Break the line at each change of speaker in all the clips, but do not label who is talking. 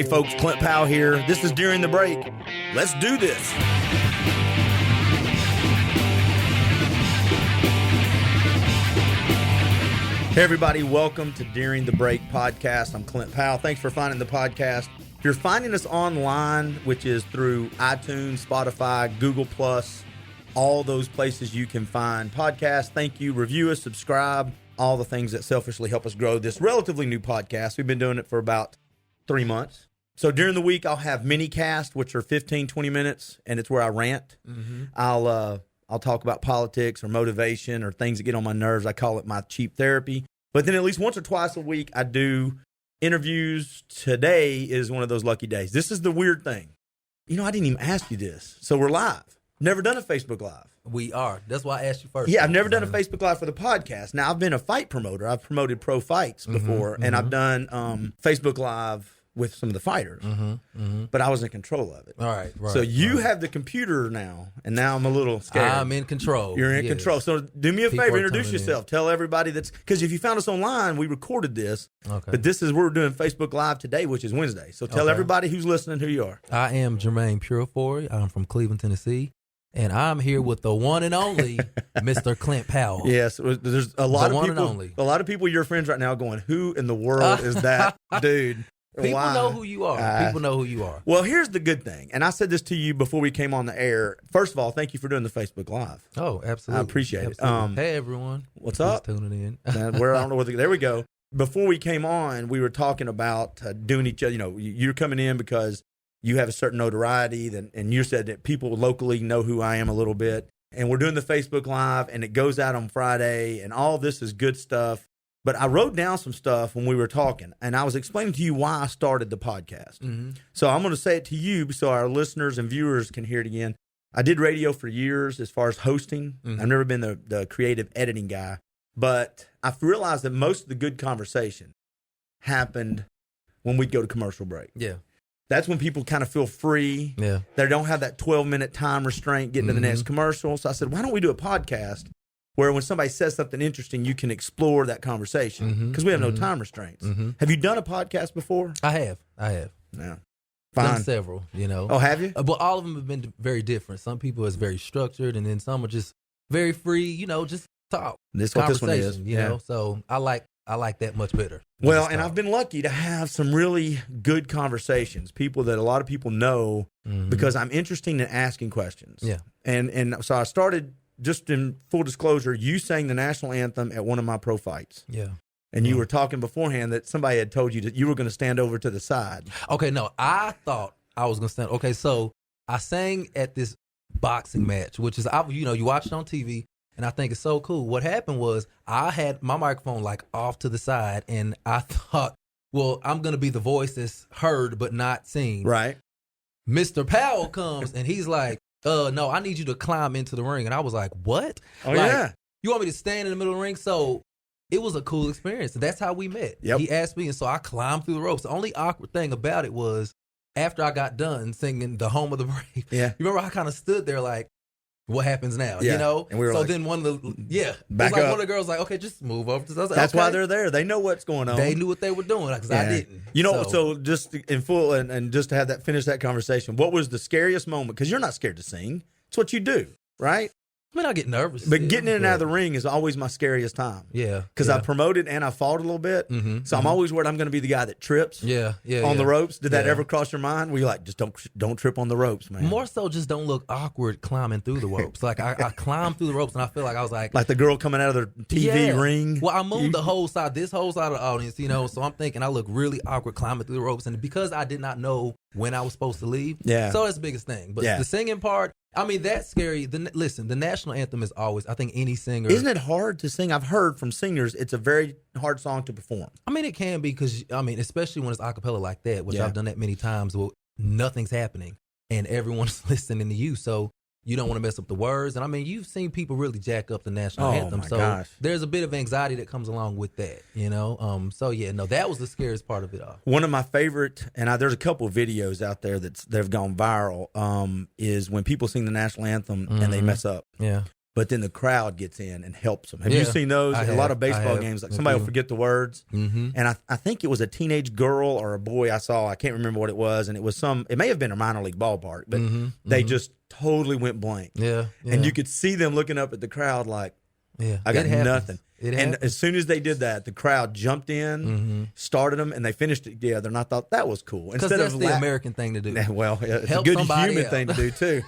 Hey folks, Clint Powell here. This is During the Break. Let's do this. Hey everybody, welcome to During the Break podcast. I'm Clint Powell. Thanks for finding the podcast. If you're finding us online, which is through iTunes, Spotify, Google+, all those places you can find podcasts, thank you. Review us, subscribe, all the things that selfishly help us grow this relatively new podcast. We've been doing it for about 3 months. So during the week, I'll have mini cast, which are 15, 20 minutes, and it's where I rant. Mm-hmm. I'll talk about politics or motivation or things that get on my nerves. I call it my cheap therapy. But then at least once or twice a week, I do interviews. Today is one of those lucky days. This is the weird thing. You know, I didn't even ask you this. So we're live. Never done a Facebook Live.
We are. That's why I asked you first.
Yeah, I've never done a Facebook Live for the podcast. Now, I've been a fight promoter. I've promoted pro fights before, and I've done Facebook Live with some of the fighters, but I was in control of it.
All right.
So you have the computer now, and now I'm a little scared.
I'm in control.
You're in control. So do me a
People
favor,
are
introduce yourself. Tell everybody because if you found us online, we recorded this, but this is we're doing Facebook Live today, which is Wednesday. So tell everybody who's listening who you are.
I am Jermaine Purifory. I'm from Cleveland, Tennessee. And I'm here with the one and only Mr. Clint Powell.
Yes, there's a lot of people. A lot of people, your friends right now, going, "Who in the world is that dude?"
People know who you are. People know who you are.
Well, here's the good thing, and I said this to you before we came on the air. First of all, thank you for doing the Facebook Live.
Oh, absolutely.
I appreciate it.
Hey, everyone.
What's up?
Tuning in.
I don't know what. There we go. Before we came on, we were talking about doing each other. You know, you're coming in because you have a certain notoriety, and you said that people locally know who I am a little bit. And we're doing the Facebook Live, and it goes out on Friday, and all this is good stuff. But I wrote down some stuff when we were talking, and I was explaining to you why I started the podcast. Mm-hmm. So I'm going to say it to you so our listeners and viewers can hear it again. I did radio for years as far as hosting. Mm-hmm. I've never been the creative editing guy. But I've realized that most of the good conversation happened when we'd go to commercial break.
Yeah.
That's when people kind of feel free.
Yeah.
They don't have that 12-minute time restraint getting to the next commercial. So I said, why don't we do a podcast where when somebody says something interesting, you can explore that conversation because we have no time restraints. Mm-hmm. Have you done a podcast before?
I have.
Yeah.
Done several, you know.
Oh, have you?
But all of them have been very different. Some people is very structured, and then some are just very free, you know, just talk.
This is what this one is.
You know, so I like that much better.
Well, and I've been lucky to have some really good conversations, people that a lot of people know because I'm interested in asking questions.
Yeah.
And so I started, just in full disclosure, you sang the national anthem at one of my pro fights.
Yeah.
And you were talking beforehand that somebody had told you that you were going to stand over to the side.
Okay, no, I thought I was going to stand. Okay, so I sang at this boxing match, which is, you watch it on TV. And I think it's so cool. What happened was I had my microphone like off to the side, and I thought, well, I'm going to be the voice that's heard but not seen.
Right.
Mr. Powell comes, and he's like, no, I need you to climb into the ring. And I was like, what?
Oh,
like,
yeah.
You want me to stand in the middle of the ring? So it was a cool experience. And that's how we met.
Yep.
He asked me, and so I climbed through the ropes. The only awkward thing about it was after I got done singing The Home of the Brave, you remember I kind of stood there like, what happens now?
Yeah.
You know?
And we were
so
like,
then one of the,
back
like
up.
one of the girls like, okay, just move over to us.
That's why they're there. They know what's going on.
They knew what they were doing because I didn't.
You know, so just in full and just to have that finish that conversation, what was the scariest moment? Because you're not scared to sing. It's what you do, right?
I mean, I get nervous.
But getting in and out of the ring is always my scariest time.
Yeah.
Because I promoted and I fought a little bit. So I'm always worried I'm going to be the guy that trips on the ropes. Did that ever cross your mind? Were you like, just don't trip on the ropes, man?
More so just don't look awkward climbing through the ropes. Like I climbed through the ropes and I feel like I was like
the girl coming out of their TV ring.
Well, I moved the whole side, this whole side of the audience, you know, so I'm thinking I look really awkward climbing through the ropes. And because I did not know when I was supposed to leave, so that's the biggest thing. But the singing part, I mean, that's scary. Listen, the national anthem is always, I think any singer.
Isn't it hard to sing? I've heard from singers, it's a very hard song to perform.
I mean, it can be because, I mean, especially when it's a cappella like that, which I've done that many times, well, nothing's happening and everyone's listening to you. So you don't want to mess up the words. And I mean, you've seen people really jack up the national anthem. So there's a bit of anxiety that comes along with that, you know? So yeah, no, that was the scariest part of it all.
One of my favorite, and there's a couple of videos out there that have gone viral, is when people sing the national anthem and they mess up.
Yeah.
but then the crowd gets in and helps them. Have you seen those? A lot of baseball games, like somebody will forget the words. Mm-hmm. And I think it was a teenage girl or a boy I saw. I can't remember what it was. And it may have been a minor league ballpark, but they just totally went blank.
Yeah.
And you could see them looking up at the crowd like, I got nothing. And as soon as they did that, the crowd jumped in, started them, and they finished it together. And I thought that was cool.
Because that's the American thing to do.
Well, it's a good human thing to do, too.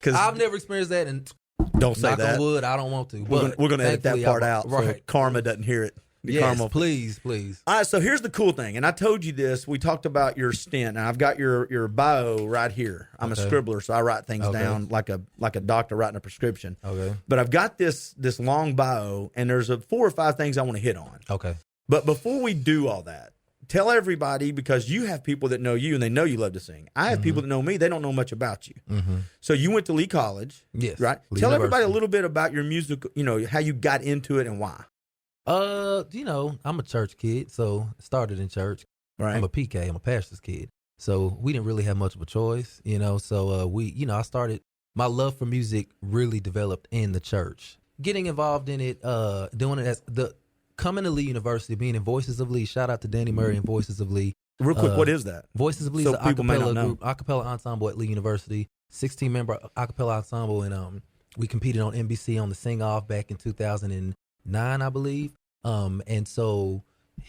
I've never experienced that, and
don't say
knock
that.
on wood, I don't want to.
We're going to edit that part out so karma doesn't hear it.
Yes, please.
All right, so here's the cool thing, and I told you this. We talked about your stint, and I've got your bio right here. I'm a scribbler, so I write things down like a doctor writing a prescription.
Okay.
But I've got this long bio, and there's 4 or 5 things I want to hit on.
Okay.
But before we do all that, tell everybody, because you have people that know you, and they know you love to sing. I have people that know me. They don't know much about you. So you went to Lee College.
Yes.
Right? Tell everybody a little bit about your music, how you got into it and why.
I'm a church kid, so started in church.
Right.
I'm a PK, I'm a pastor's kid. So we didn't really have much of a choice, so I started, my love for music really developed in the church. Getting involved in it, doing it as coming to Lee University, being in Voices of Lee. Shout out to Danny Murray and Voices of Lee.
Real quick, what is that?
Voices of Lee is an acapella group, acapella ensemble at Lee University, 16-member acapella ensemble, and we competed on NBC on the Sing Off back in 2009, I believe. And so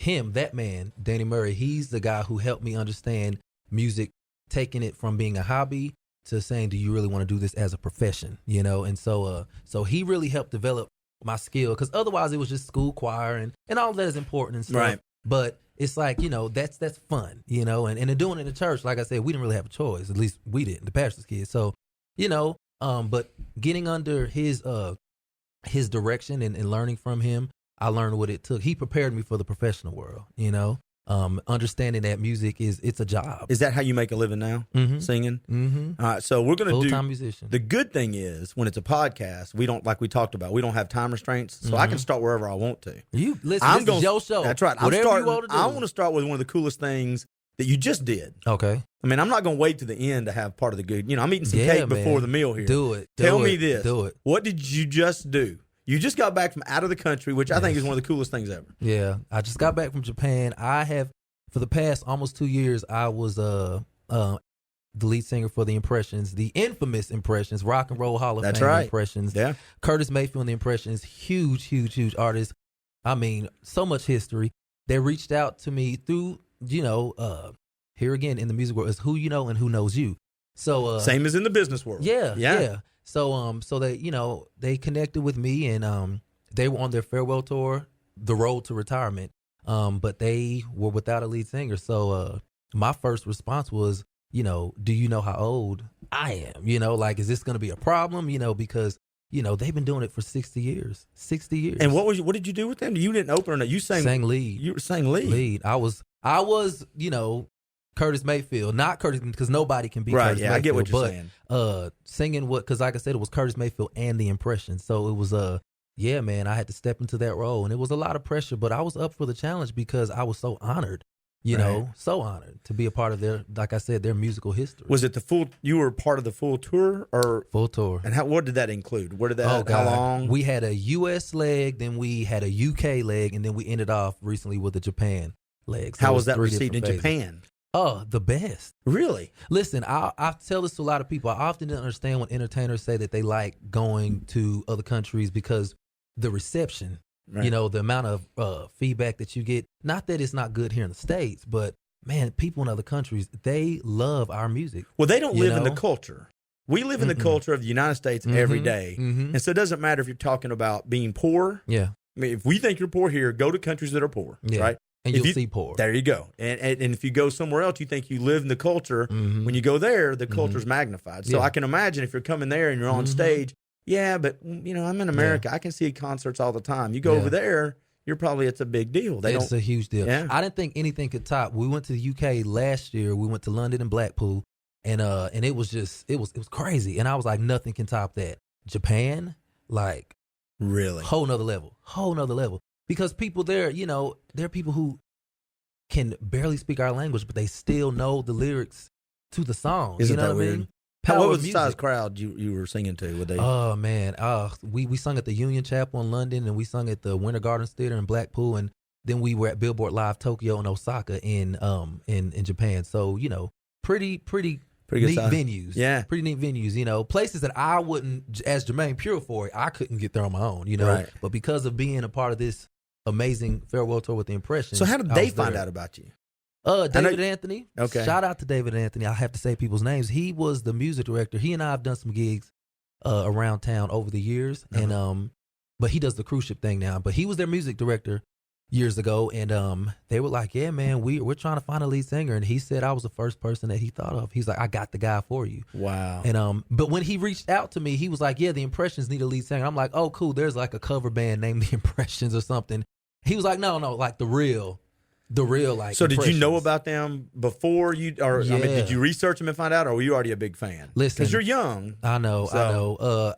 that man, Danny Murray, he's the guy who helped me understand music, taking it from being a hobby to saying, do you really want to do this as a profession? And so he really helped develop my skill, because otherwise it was just school choir and all of that is important and stuff.
Right.
But it's like, that's fun, and doing it in the church, like I said, we didn't really have a choice. At least we didn't, the pastor's kids. So, but getting under his direction and learning from him, I learned what it took. He prepared me for the professional world, understanding that music it's a job.
Is that how you make a living now? Singing?
Mm-hmm.
All right, so we're going to do
full-time musician.
The good thing is, when it's a podcast, we don't, like we talked about, we don't have time restraints, so I can start wherever I want to.
You listen, this is your show.
That's right.
Whatever you want to do.
I want to start with one of the coolest things that you just did.
Okay.
I mean, I'm not going to wait to the end to have part of the good. I'm eating some cake before the meal here.
Do it.
Tell me this.
Do it.
What did you just do? You just got back from out of the country, which I think is one of the coolest things ever.
Yeah, I just got back from Japan. I have, for the past almost 2 years, I was the lead singer for the Impressions, the infamous Impressions, Rock and Roll Hall of Fame Impressions.
Yeah.
Curtis Mayfield and the Impressions, huge artist. I mean, so much history. They reached out to me through, here again in the music world, is who you know and who knows you. So
same as in the business world.
Yeah. So they, they connected with me, and they were on their farewell tour, The Road to Retirement. But they were without a lead singer. So my first response was, do you know how old I am? Is this going to be a problem? Because they've been doing it for 60 years. 60 years.
And what did you do with them? You didn't open or not? You sang
lead.
You sang lead.
Lead. I was Curtis Mayfield, not Curtis, because nobody can be Curtis Mayfield.
I get what you're saying.
Singing because like I said, it was Curtis Mayfield and the Impressions. So it was man, I had to step into that role, and it was a lot of pressure, but I was up for the challenge because I was so honored, so honored to be a part of their, like I said, their musical history.
Was it you were part of the full tour or?
Full tour.
And what did that include? How long?
We had a U.S. leg, then we had a U.K. leg, and then we ended off recently with a Japan leg. So
how was that received in Japan?
Oh, the best.
Really?
Listen, I tell this to a lot of people. I often didn't understand when entertainers say that they like going to other countries because the reception, the amount of feedback that you get. Not that it's not good here in the States, but man, people in other countries, they love our music.
Well, they don't live in the culture. We live in the culture of the United States every day. And so it doesn't matter if you're talking about being poor.
Yeah.
I mean, if we think you're poor here, go to countries that are poor, right?
And you'll see poor.
There you go. And if you go somewhere else, you think you live in the culture. When you go there, the culture's magnified. So I can imagine if you're coming there and you're on stage, but I'm in America. I can see concerts all the time. You go over there, it's a big deal.
It's a huge deal.
Yeah.
I didn't think anything could top. We went to the UK last year. We went to London and Blackpool, and it was just it was crazy. And I was like, nothing can top that. Japan, like,
really,
whole nother level. Because people there, there are people who can barely speak our language, but they still know the lyrics to the songs.
Isn't
you know
that
what I
weird?
mean? Power
What was
of
the
music.
size crowd you were singing to? Would they?
Oh man, we sung at the Union Chapel in London, and we sung at the Winter Gardens Theater in Blackpool, and then we were at Billboard Live Tokyo and Osaka in Japan. So pretty
Pretty good
neat
size.
venues.
Yeah.
Pretty neat venues. Places that I wouldn't, as Jermaine Purifory, I couldn't get there on my own.
Right.
But because of being a part of this amazing farewell tour with the Impressions.
So how did they find out about you?
David Anthony.
Okay.
Shout out to David Anthony. I have to say people's names. He was the music director. He and I have done some gigs around town over the years, and but he does the cruise ship thing now. But he was their music director years ago, and they were like, "Yeah, man, we're trying to find a lead singer." And he said I was the first person that he thought of. He's like, "I got the guy for you."
Wow.
And but when he reached out to me, he was like, "Yeah, the Impressions need a lead singer." I'm like, "Oh, cool. There's like a cover band named the Impressions or something." He was like, "No, like the real like."
So did you know
Impressions."
about them before you, or I mean, did you research them and find out, or were you already a big fan?
Listen,
because you're young.
I know.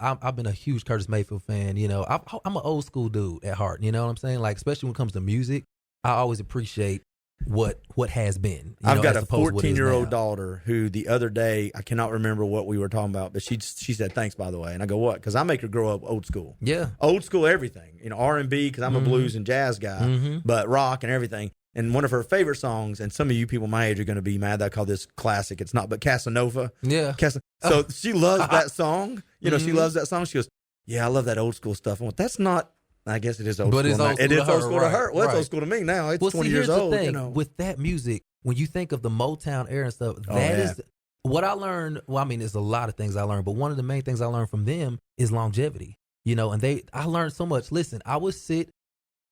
I've been a huge Curtis Mayfield fan. I'm an old school dude at heart. You know what I'm saying? Like, especially when it comes to music, I always appreciate what has been.
I've got a 14-year-old daughter who the other day, I cannot remember what we were talking about, but she said, "Thanks, by the way." And I go, "What?" Because I make her grow up old school.
Yeah.
Old school everything. R&B, because I'm a blues and jazz guy, but rock and everything. And one of her favorite songs, and some of you people my age are going to be mad that I call this classic. It's not, but Casanova.
Yeah.
So she loves that song. She loves that song. She goes, "Yeah, I love that old school stuff." I went, "That's not." I guess it is old
but
school. It is old school to her. Well, it's
right.
old school to me now. It's
well,
20
see,
years
here's
old.
The thing. With that music, when you think of the Motown era and stuff, that is what I learned. Well, I mean, there's a lot of things I learned, but one of the main things I learned from them is longevity. And I learned so much. Listen, I would sit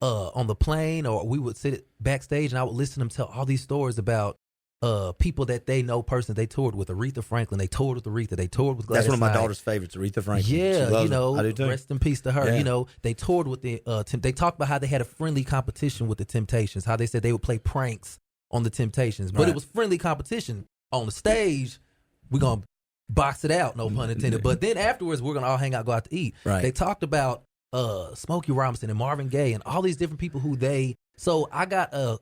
on the plane, or we would sit backstage, and I would listen to them tell all these stories about people that they know personally. They toured with Aretha Franklin. They toured with Aretha. They toured with Gladys
That's one of my
Knight.
daughter's favorites, Aretha Franklin.
Yeah,
she loves it. I do too.
Rest in peace to her.
Yeah.
They toured with the they talked about how they had a friendly competition with the Temptations, how they said they would play pranks on the Temptations, but it was friendly competition. On the stage, we're going to box it out, no pun intended. But then afterwards, we're going to all hang out, go out to eat.
Right.
They talked about Smokey Robinson and Marvin Gaye and all these different people so I got a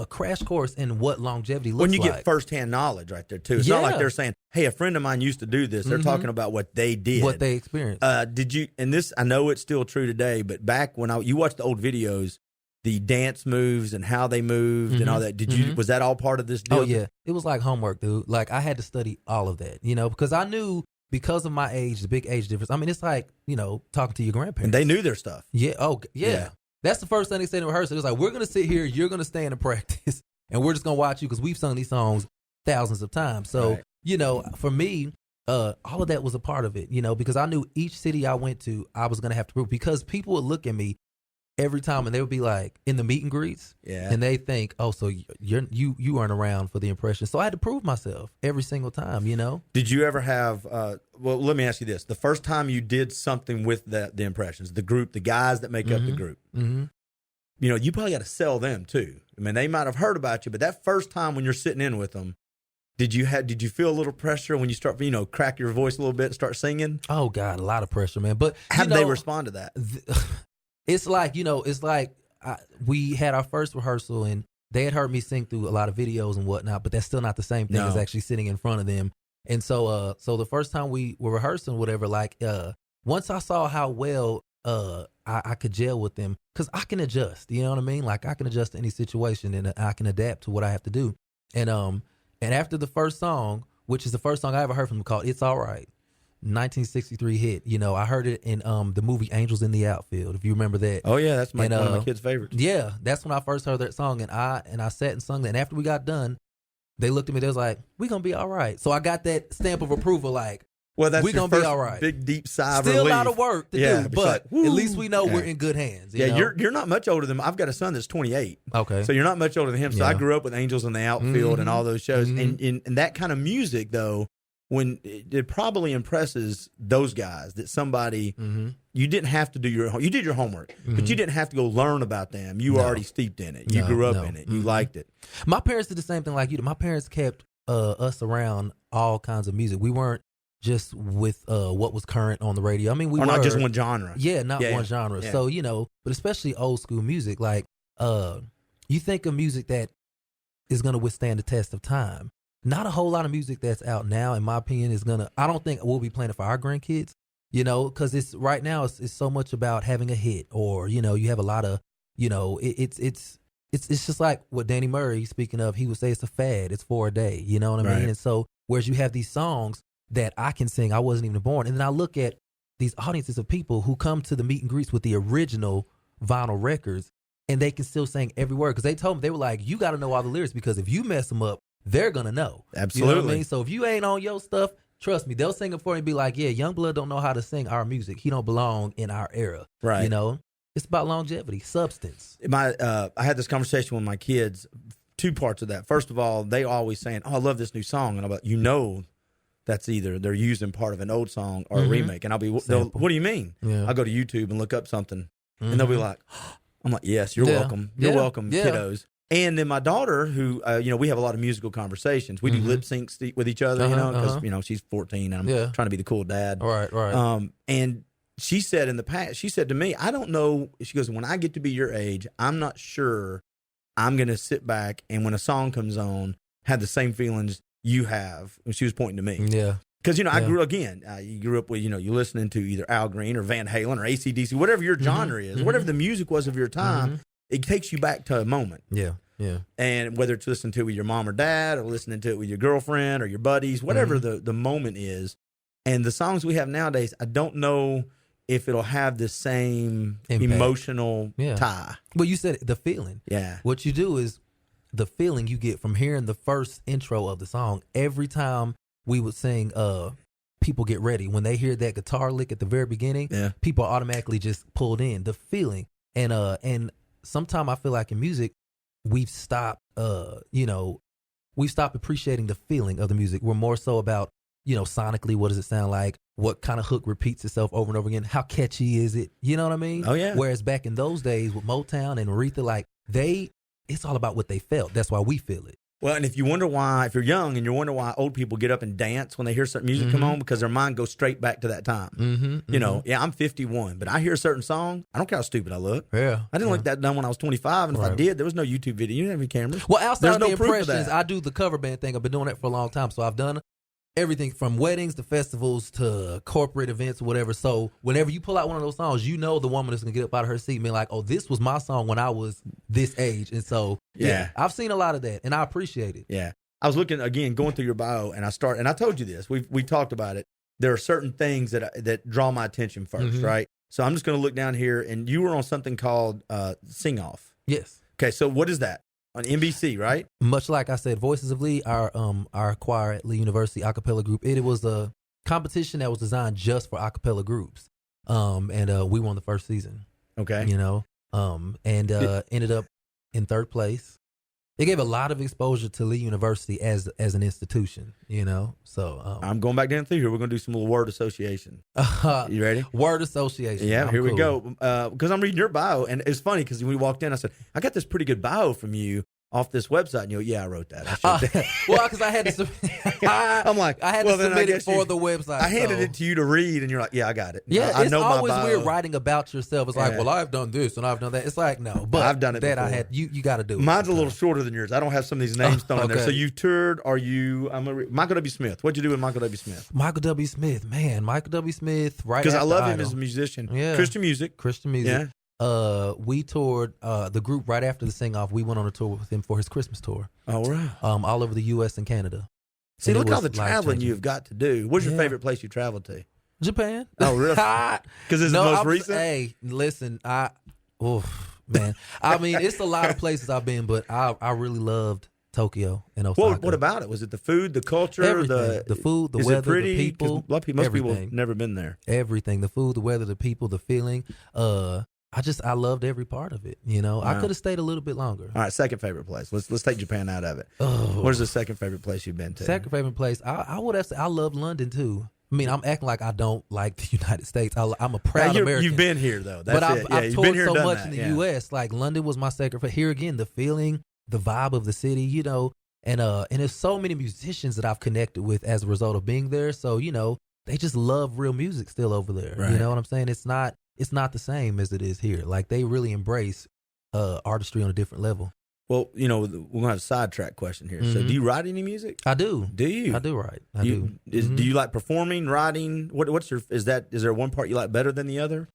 crash course in what longevity looks like.
When you get firsthand knowledge right there, too. It's not like they're saying, "Hey, a friend of mine used to do this." They're talking about what they did.
What they experienced.
Did you, and this, I know it's still true today, but back when you watched the old videos, the dance moves and how they moved and all that, was that all part of this deal?
Oh, yeah. It was like homework, dude. Like, I had to study all of that, because I knew, because of my age, the big age difference. I mean, it's like, talking to your grandparents.
And they knew their stuff.
Yeah. Oh, yeah. That's the first thing they said in rehearsal. It was like, "We're going to sit here, you're going to stand and practice, and we're just going to watch you because we've sung these songs thousands of times." So, for me, all of that was a part of it, because I knew each city I went to, I was going to have to prove, because people would look at me every time and they would be like, in the meet and greets, and they think, "Oh, so you weren't around for the Impression." So I had to prove myself every single time,
Did you ever have, well, let me ask you this. The first time you did something with the Impressions, the group, the guys that make up the group, you probably got to sell them too. I mean, they might have heard about you, but that first time when you're sitting in with them, did you feel a little pressure when you start, crack your voice a little bit and start singing?
Oh, God, a lot of pressure, man. But
how did they respond to that?
It's like, we had our first rehearsal and they had heard me sing through a lot of videos and whatnot, but that's still not the same thing as actually sitting in front of them. And so the first time we were rehearsing, whatever, once I saw how well I could gel with them, because I can adjust, you know what I mean? Like, I can adjust to any situation and I can adapt to what I have to do. And after the first song, which is the first song I ever heard from them, called "It's All Right," 1963 hit. I heard it in the movie Angels in the Outfield, if you remember that.
Oh yeah, that's one of my kids' favorites.
Yeah, that's when I first heard that song, and I sat and sung that. And after we got done, they looked at me. They was like, "We gonna be all right." So I got that stamp of approval, like,
well, that's
we gonna be all right.
Big deep sigh of
Still
relief.
a lot of work to do, but
like,
at least we know we're in good hands. You know?
You're not much older than I've got a son that's 28.
Okay,
so you're not much older than him. So I grew up with Angels in the Outfield and all those shows, and that kind of music though. When it probably impresses those guys that somebody you didn't have to do you did your homework, but you didn't have to go learn about them. You were already steeped in it. You grew up in it. You liked it.
My parents did the same thing like you did. My parents kept us around all kinds of music. We weren't just with what was current on the radio. I mean, we were
not just one genre.
Yeah, not one genre.
Yeah.
So but especially old school music, like you think of music that is going to withstand the test of time. not a whole lot of music that's out now, in my opinion, is gonna. I don't think we'll be playing it for our grandkids. Because it's right now it's so much about having a hit, or you have a lot of it's just like what Danny Murray, speaking of, he would say it's a fad, it's for a day. You know what I mean? And so whereas you have these songs that I can sing, I wasn't even born, and then I look at these audiences of people who come to the meet and greets with the original vinyl records, and they can still sing every word, because they told me, they were like, you got to know all the lyrics, because if you mess them up, they're gonna know.
Absolutely.
You know what I mean? So if you ain't on your stuff, trust me, they'll sing it for you and be like, yeah, Youngblood don't know how to sing our music. He don't belong in our era.
Right.
It's about longevity, substance.
I had this conversation with my kids, two parts of that. First of all, they always saying, oh, I love this new song. And I'm like, that's either they're using part of an old song or a remake. And I'll be, what do you mean? Yeah. I'll go to YouTube and look up something. And they'll be like, I'm like, yes, you're welcome. You're welcome, kiddos. And then my daughter, who, we have a lot of musical conversations. We do lip syncs with each other, because, she's 14 and I'm trying to be the cool dad.
Right.
And she said in the past, she said to me, I don't know. She goes, when I get to be your age, I'm not sure I'm going to sit back and when a song comes on, have the same feelings you have. And she was pointing to me.
Yeah.
Because, I grew up with, you're listening to either Al Green or Van Halen or AC/DC, whatever your genre is, whatever the music was of your time, it takes you back to a moment.
Yeah. Yeah.
And whether it's listening to it with your mom or dad or listening to it with your girlfriend or your buddies, whatever the moment is. And the songs we have nowadays, I don't know if it'll have the same emotional tie.
Well, you said it, the feeling.
Yeah.
What you do is the feeling you get from hearing the first intro of the song. Every time we would sing People Get Ready, when they hear that guitar lick at the very beginning, people are automatically just pulled in. The feeling. And sometimes I feel like in music, we've stopped appreciating the feeling of the music. We're more so about, sonically, what does it sound like? What kind of hook repeats itself over and over again? How catchy is it? You know what I mean?
Oh, yeah.
Whereas back in those days with Motown and Aretha, it's all about what they felt. That's why we feel it.
Well, and if you're young and you wonder why old people get up and dance when they hear certain music come on, because their mind goes straight back to that time. I'm 51, but I hear a certain song, I don't care how stupid I look.
Yeah.
I didn't look that dumb when I was 25, and if I did, there was no YouTube video. You didn't have any cameras.
Well, outside of the
proof
impressions, I do the cover band thing. I've been doing that for a long time, so I've done everything from weddings to festivals to corporate events or whatever. So whenever you pull out one of those songs, the woman is going to get up out of her seat and be like, oh, this was my song when I was this age. And so, I've seen a lot of that, and I appreciate it.
Yeah. I was looking, again, going through your bio, and I told you this. We talked about it. There are certain things that draw my attention first, right? So I'm just going to look down here, and you were on something called Sing Off.
Yes.
Okay, so what is that? On NBC, right?
Much like I said, Voices of Lee, our choir at Lee University acapella group, it was a competition that was designed just for acapella groups. And we won the first season.
Okay.
Ended up in third place. It gave a lot of exposure to Lee University as an institution, So
I'm going back down through here. We're going to do some little word association. You ready?
Word association.
Yeah, here we go. Because I'm reading your bio, and it's funny because when we walked in, I said, I got this pretty good bio from you off this website, and you go, yeah, I wrote that.
Well, because I had to
I'm like,
I had to submit it for the website.
I handed it to you to read, and you're like, yeah, I got it.
Yeah,
I
it's
know
always
my bio.
weird writing about yourself. It's like, well, I've done this and I've done that. It's like, no, but
I've done it
that
before.
I had. You got to do it.
Mine's a little shorter than yours. I don't have some of these names thrown in there.
Okay.
So you toured, Michael W. Smith. What'd you do with Michael W. Smith?
Michael W. Smith, right?
Because I love him as a musician.
Yeah.
Christian music.
Yeah. We toured the group right after the Sing Off. We went on a tour with him for his Christmas tour.
Oh, right.
All over the U.S. and Canada.
See, look all the traveling you've got to do. What's your favorite place you traveled to?
Japan.
Oh, really? Because it's the most recent?
Hey, listen, man. I mean, it's a lot of places I've been, but I really loved Tokyo and Osaka.
What about it? Was it the food, the culture,
everything. The food, the weather, the people?
Most people have never been there.
Everything. The food, the weather, the people, the feeling. I loved every part of it. Wow. I could have stayed a little bit longer.
All right, second favorite place. Let's take Japan out of it.
Oh.
Where's the second favorite place you've been to?
Second favorite place. I would have said I love London too. I mean, I'm acting like I don't like the United States. I'm a proud American.
You've been here though. That's
but I've toured so much in the U.S. Like London was my second. But here again, the feeling, the vibe of the city. And there's so many musicians that I've connected with as a result of being there. So they just love real music still over there. Right. You know what I'm saying? It's not the same as it is here. Like they really embrace artistry on a different level.
Well, we're going to have a sidetrack question here. So do you write any music?
I do.
Do you?
I do write. I do.
Do you like performing, writing? Is there one part you like better than the other?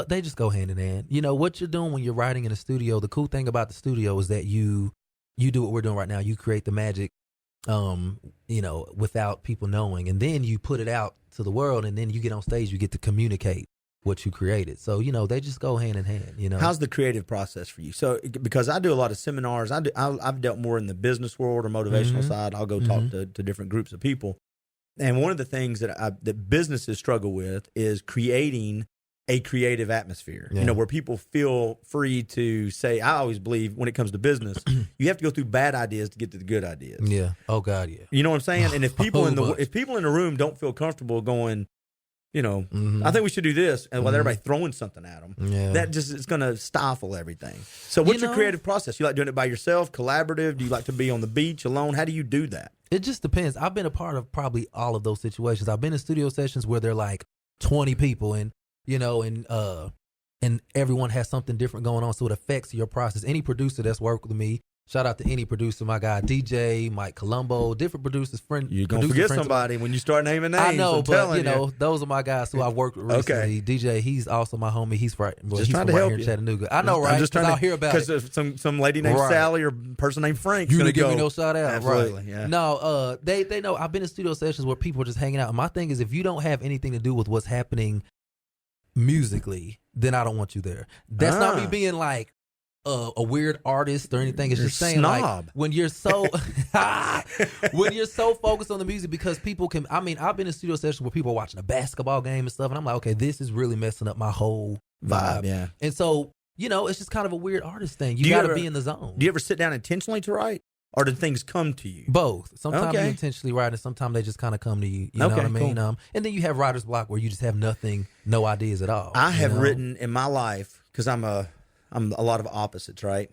They just go hand in hand. What you're doing when you're writing in the studio, the cool thing about the studio is that you do what we're doing right now. You create the magic, without people knowing. And then you put it out to the world, and then you get on stage, you get to communicate what you created. So, they just go hand in hand,
How's the creative process for you? So, because I do a lot of seminars, I've dealt more in the business world or motivational side. I'll go talk to different groups of people. And one of the things that businesses struggle with is creating a creative atmosphere, where people feel free to say. I always believe when it comes to business, you have to go through bad ideas to get to the good ideas.
Yeah. Oh God, yeah.
You know what I'm saying? And if people if people in the room don't feel comfortable going, I think we should do this, and while everybody throwing something at them, that just is going to stifle everything. So what's your creative process? You like doing it by yourself, collaborative? Do you like to be on the beach alone? How do you do that?
It just depends. I've been a part of probably all of those situations. I've been in studio sessions where they're like 20 people, and and everyone has something different going on, so it affects your process. Any producer that's worked with me, shout out to any producer, my guy DJ, Mike Colombo, different producers,
You're going to forget somebody when you start naming names.
I know, but those are my guys who I've worked with recently. Okay. DJ, he's also my homie. He's from right here in Chattanooga. I know, right? I'm just trying to hear about it.
Because some lady named Sally or person named Frank is going to
give me no shout out.
Absolutely,
right.
Yeah.
No, they know. I've been in studio sessions where people are just hanging out. And my thing is, if you don't have anything to do with what's happening musically, then I don't want you there. That's not me being like a weird artist or anything. It's just saying
snob.
Like when you're so focused on the music, because people can. I mean, I've been in studio sessions where people are watching a basketball game and stuff, and I'm like, okay, this is really messing up my whole vibe.
Yeah.
And so it's just kind of a weird artist thing. You got to be in the zone.
Do you ever sit down intentionally to write? Or did things come to you?
Both. Sometimes you intentionally write, and sometimes they just kind of come to you. You know what I mean? Cool. And then you have writer's block where you just have nothing, no ideas at all.
I have written in my life, because I'm a lot of opposites, right?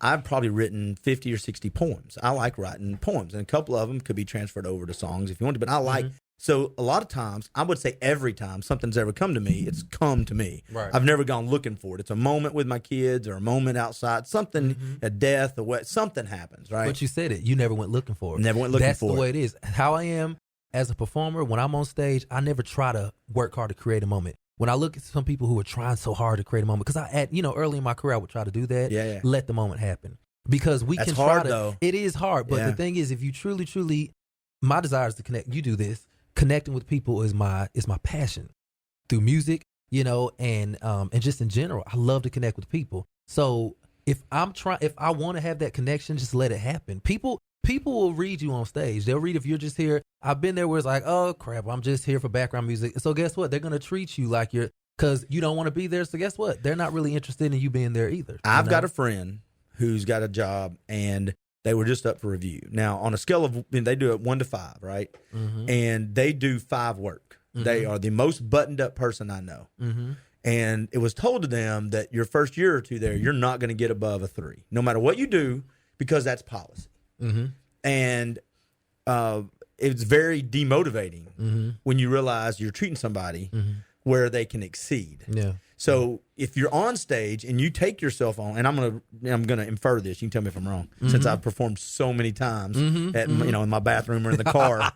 I've probably written 50 or 60 poems. I like writing poems, and a couple of them could be transferred over to songs if you want to. But I like so a lot of times, I would say every time something's ever come to me, it's come to me.
Right.
I've never gone looking for it. It's a moment with my kids or a moment outside, something, a death, something happens, right?
But you said it. You never went looking for it.
Never went looking for it.
That's the way it is. How I am as a performer, when I'm on stage, I never try to work hard to create a moment. When I look at some people who are trying so hard to create a moment, because early in my career, I would try to do that.
Yeah.
Let the moment happen. Because
That's
can
hard,
try to.
Though.
It is hard. But the thing is, if you truly, my desire is to connect. You do this. Connecting with people is my passion through music, and just in general. I love to connect with people. So if I want to have that connection, just let it happen. People will read you on stage. They'll read if you're just here. I've been there where it's like, oh crap, I'm just here for background music. So guess what? They're gonna treat you like because you don't want to be there. So guess what? They're not really interested in you being there either.
I've got a friend who's got a job, and they were just up for review. Now, on a scale of, they do it 1 to 5, right? And they do 5 work. They are the most buttoned up person I know. And it was told to them that your first year or two there, you're not going to get above a 3, no matter what you do, because that's policy. And it's very demotivating when you realize you're treating somebody where they can exceed.
Yeah.
So if you're on stage and you take yourself on, and I'm gonna infer this, you can tell me if I'm wrong, since I've performed so many times at in my bathroom or in the car.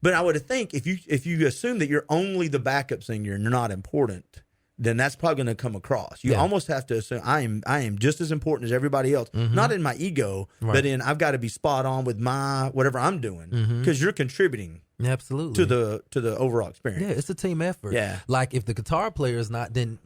But I would think if you assume that you're only the backup singer and you're not important, then that's probably going to come across. You almost have to assume I am just as important as everybody else. Not in my ego, but in I've got to be spot on with my whatever I'm doing, because you're contributing.
Absolutely.
To the overall experience.
Yeah, it's a team effort.
Yeah.
Like if the guitar player is not, then,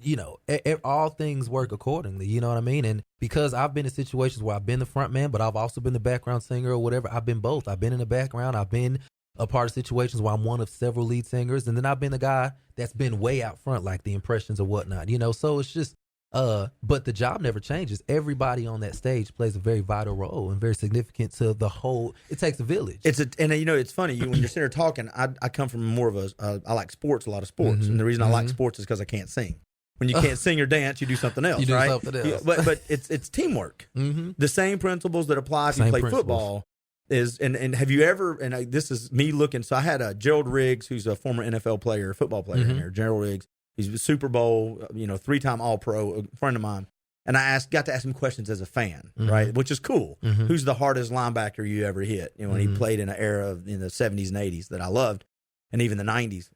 all things work accordingly. You know what I mean? And because I've been in situations where I've been the front man, but I've also been the background singer or whatever. I've been both. I've been in the background. I've been a part of situations where I'm one of several lead singers. And then I've been the guy that's been way out front, like the impressions or whatnot, so it's just, but the job never changes. Everybody on that stage plays a very vital role and very significant to the whole. It takes a village.
It's funny when you're sitting there talking. I come from more of I like sports, a lot of sports, and the reason I like sports is because I can't sing. When you can't sing or dance, you do something else.
You do
right?
something else.
But it's teamwork. The same principles that apply if you play football is. And have you ever? And this is me looking. So I had Gerald Riggs, who's a former NFL player, football player in there. Gerald Riggs. He's a Super Bowl, 3-time All-Pro, a friend of mine. And I got to ask him questions as a fan, right? Which is cool. Who's the hardest linebacker you ever hit? When he played in an era in the 70s and 80s that I loved, and even the 90s.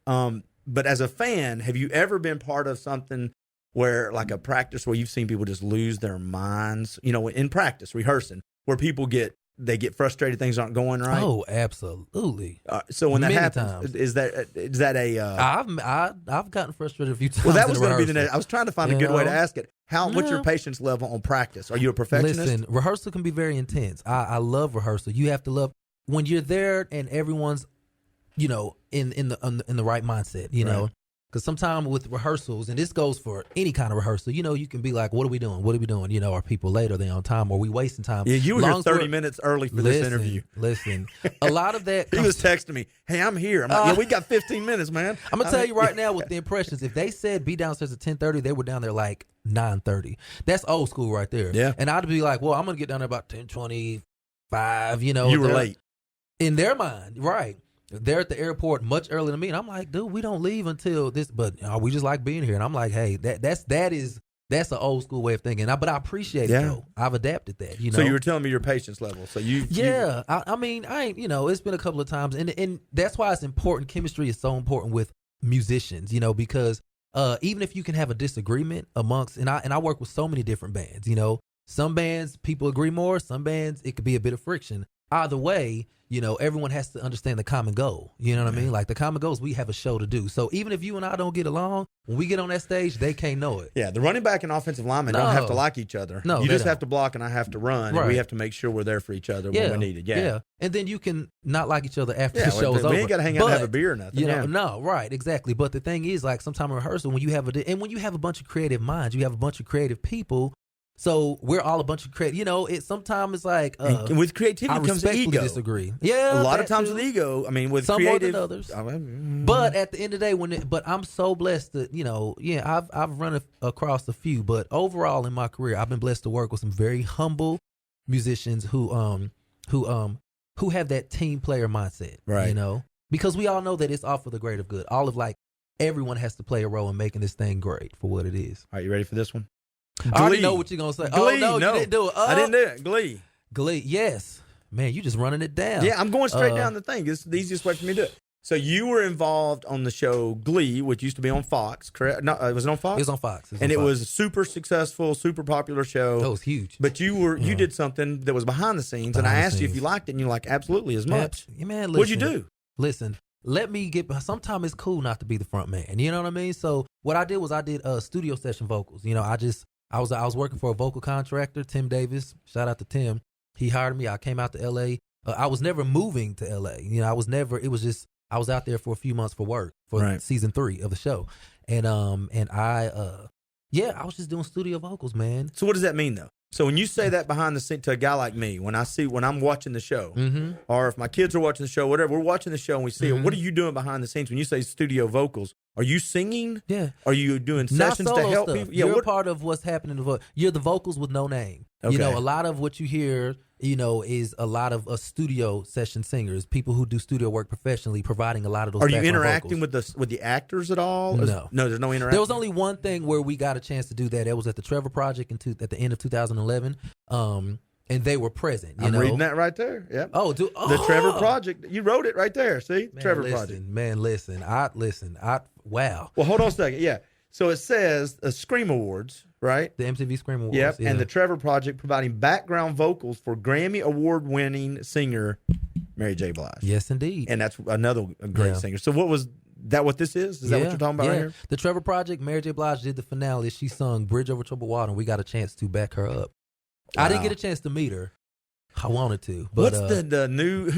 But as a fan, have you ever been part of something where, like a practice where you've seen people just lose their minds, in practice, rehearsing, where people get frustrated, things aren't going right?
Oh, absolutely.
So when that
Many
happens,
times.
is that a?
I've gotten frustrated a few times.
Well, that was
going
to be the next. I was trying to find a good way to ask it. What's your patience level on practice? Are you a perfectionist?
Listen, rehearsal can be very intense. I love rehearsal. You have to love when you're there and everyone's, in the right mindset. You know, because sometimes with rehearsals, and this goes for any kind of rehearsal, you can be like, "What are we doing? What are we doing?" Are people late? Are they on time? Are we wasting time?
Yeah, you were here 30 minutes early for this interview.
Listen, a lot of that.
He was texting me, "Hey, I'm here." I'm like, "Yeah, we got 15 minutes, man."
I'm gonna tell you right now with the impressions. If they said be downstairs at 10:30, they were down there like 9:30. That's old school right there.
Yeah.
And I'd be like, "Well, I'm gonna get down there about 10:25." You
were late
in their mind, right? They're at the airport much earlier than me, and I'm like, "Dude, we don't leave until this." But we just like being here, and I'm like, "Hey, that's an old school way of thinking." But I appreciate it though. I've adapted that.
So you were telling me your patience level. So
I mean, I ain't. It's been a couple of times, and that's why it's important. Chemistry is so important with musicians. Because even if you can have a disagreement amongst, and I work with so many different bands. Some bands people agree more. Some bands it could be a bit of friction. Either way, everyone has to understand the common goal. You know what I mean? Like the common goal is we have a show to do. So even if you and I don't get along, when we get on that stage, they can't know it.
Yeah, the running back and offensive lineman don't have to like each other.
No,
you just have to block and I have to run. Right. And we have to make sure we're there for each other when we need it. Yeah.
And then you can not like each other after the show's over.
We ain't got to hang out and have a beer or nothing.
No, right, exactly. But the thing is, like sometime in rehearsal, when you have a bunch of creative minds, you have a bunch of creative people. So we're all a bunch of creative. Sometimes it's like
and with creativity comes ego.
Disagree. Yeah,
a lot of times with ego. I mean, with
some
creative,
more than others. But at the end of the day, but I'm so blessed that I've run across a few. But overall in my career, I've been blessed to work with some very humble musicians who have that team player mindset.
Right.
Because we all know that it's all for the greater good. Everyone has to play a role in making this thing great for what it is.
All right, you ready for this one?
GLEE. I already know what you're going to say.
GLEE,
no, you didn't do it.
I didn't do it. GLEE.
GLEE, yes. Man, you just running it down.
Yeah, I'm going straight down the thing. It's the easiest way for me to do it. So you were involved on the show GLEE, which used to be on Fox, correct? No, was it on Fox?
It was on Fox.
It was a super successful, super popular show.
That was huge.
But you did something that was behind the scenes, and I asked you if you liked it, and you're like, absolutely, as much.
Man, listen,
what'd you do?
Listen. Sometimes it's cool not to be the front man. You know what I mean? So what I did was I did studio session vocals. I was working for a vocal contractor, Tim Davis. Shout out to Tim. He hired me. I came out to L.A. I was never moving to L.A. I was out there for a few months for work for season 3 of the show. And I was just doing studio vocals, man.
So what does that mean though? So when you say that behind the scene to a guy like me, when I'm watching the show, or if my kids are watching the show, whatever, we're watching the show and we see it, what are you doing behind the scenes when you say studio vocals? Are you singing?
Yeah.
Are you doing sessions to help people?
Yeah, you're part of what's happening. You're the vocals with no name.
Okay.
A lot of what you hear, is a lot of studio session singers, people who do studio work professionally, providing a lot of those.
Are you interacting with the actors at all?
No,
there's no interaction.
There was only one thing where we got a chance to do that. It was at the Trevor Project at the end of 2011. And they were present. I'm
reading that right there. Yep.
The
Trevor Project. You wrote it right there. See,
man,
Trevor Project.
Man, listen. Wow.
Well, hold on a second. Yeah. So it says Scream Awards, right?
The MTV Scream Awards.
Yep.
Yeah.
And the Trevor Project providing background vocals for Grammy Award-winning singer Mary J. Blige.
Yes, indeed.
And that's another great singer. So what this is? Is that what you're talking about right here?
The Trevor Project, Mary J. Blige did the finale. She sung Bridge Over Troubled Water, and we got a chance to back her up. Wow. I didn't get a chance to meet her. I wanted to. But
what's who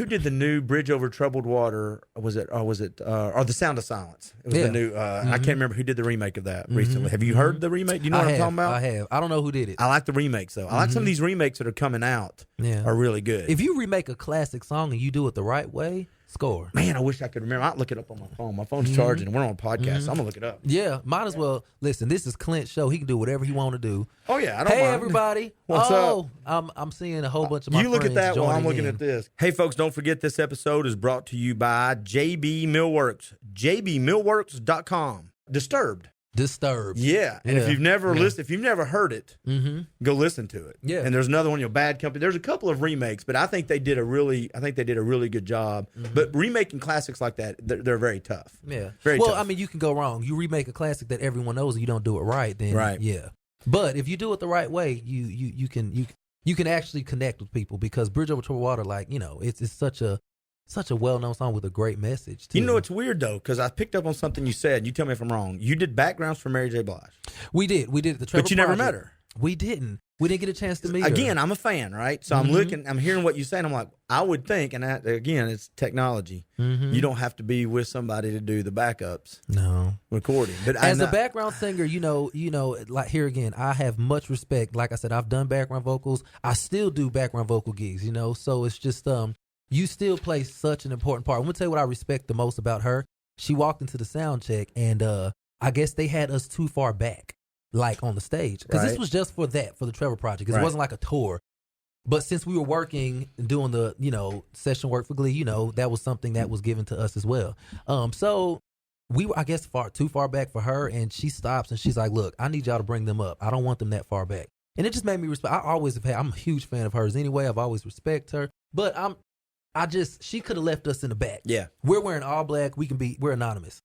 did the new Bridge Over Troubled Water? Was it The Sound of Silence? It was the new, I can't remember who did the remake of that recently. Have you heard the remake? Do you know what I'm talking about?
I have. I don't know who did it.
I like the remakes though. I like some of these remakes that are coming out are really good.
If you remake a classic song and you do it the right way, score.
Man, I wish I could remember. I'll look it up on my phone. My phone's charging. We're on a podcast. So I'm going to look it up.
Yeah, might as well. Listen, this is Clint's show. He can do whatever he want to do.
Oh, yeah. I don't mind.
Hey, everybody.
What's up?
I'm seeing a whole bunch of my friends.
You look at that while I'm looking
in.
at this. Hey, folks, don't forget this episode is brought to you by JB Millworks. JBMillworks.com. Disturbed.
Disturbed.
Yeah. And if you've never listened, if you've never heard it, go listen to it.
Yeah.
And there's another one, Bad Company. There's a couple of remakes, but I think they did a really good job. But remaking classics like that, they're very tough.
Yeah.
Very tough.
Well, I mean, you can go wrong. You remake a classic that everyone knows and you don't do it right, then yeah. But if you do it the right way, you can actually connect with people, because Bridge Over Troubled Water, like, it's such a well-known song with a great message too.
It's weird though, because I picked up on something you said. You tell me if I'm wrong. You did backgrounds for Mary J. Blige.
We did the Trevor
But you never met her.
We didn't get a chance to meet her.
Again, I'm a fan, right? So I'm hearing what you say, and I'm like, I would think, and again, it's technology. You don't have to be with somebody to do the backups.
No.
Recording. But
as a background singer, like here again, I have much respect. Like I said, I've done background vocals. I still do background vocal gigs, so it's just, you still play such an important part. I'm going to tell you what I respect the most about her. She walked into the sound check, and I guess they had us too far back, like on the stage. Because this was just for the Trevor Project. Because it wasn't like a tour. But since we were working and doing the, session work for GLEE, that was something that was given to us as well. So we were, I guess, too far back for her, and she stops and she's like, look, I need y'all to bring them up. I don't want them that far back. And it just made me respect. I'm a huge fan of hers anyway. I've always respected her. But she could have left us in the back.
Yeah.
We're wearing all black. We're anonymous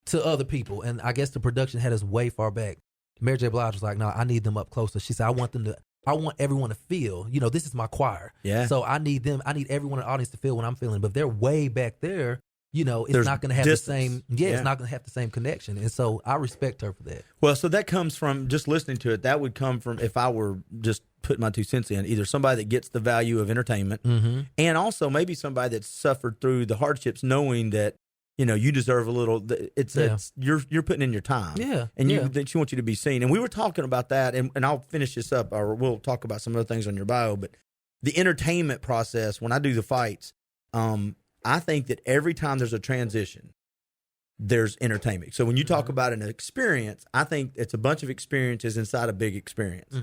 to other people. And I guess the production had us way far back. Mary J. Blige was like, no, I need them up closer. She said, I want everyone to feel, this is my choir. Yeah. So I need everyone in the audience to feel what I'm feeling. But if they're way back there, it's not going to have the same, it's not going to have the same connection. And so I respect her for that.
Well, so that comes from just listening to it. That would come from, if I were just putting my 2 cents in, either somebody that gets the value of entertainment and also maybe somebody that's suffered through the hardships, knowing that, you deserve a little, you're putting in your time.
Yeah.
And she wants you to be seen. And we were talking about that, and I'll finish this up, or we'll talk about some other things on your bio, but the entertainment process, when I do the fights, I think that every time there's a transition, there's entertainment. So when you talk about an experience, I think it's a bunch of experiences inside a big experience.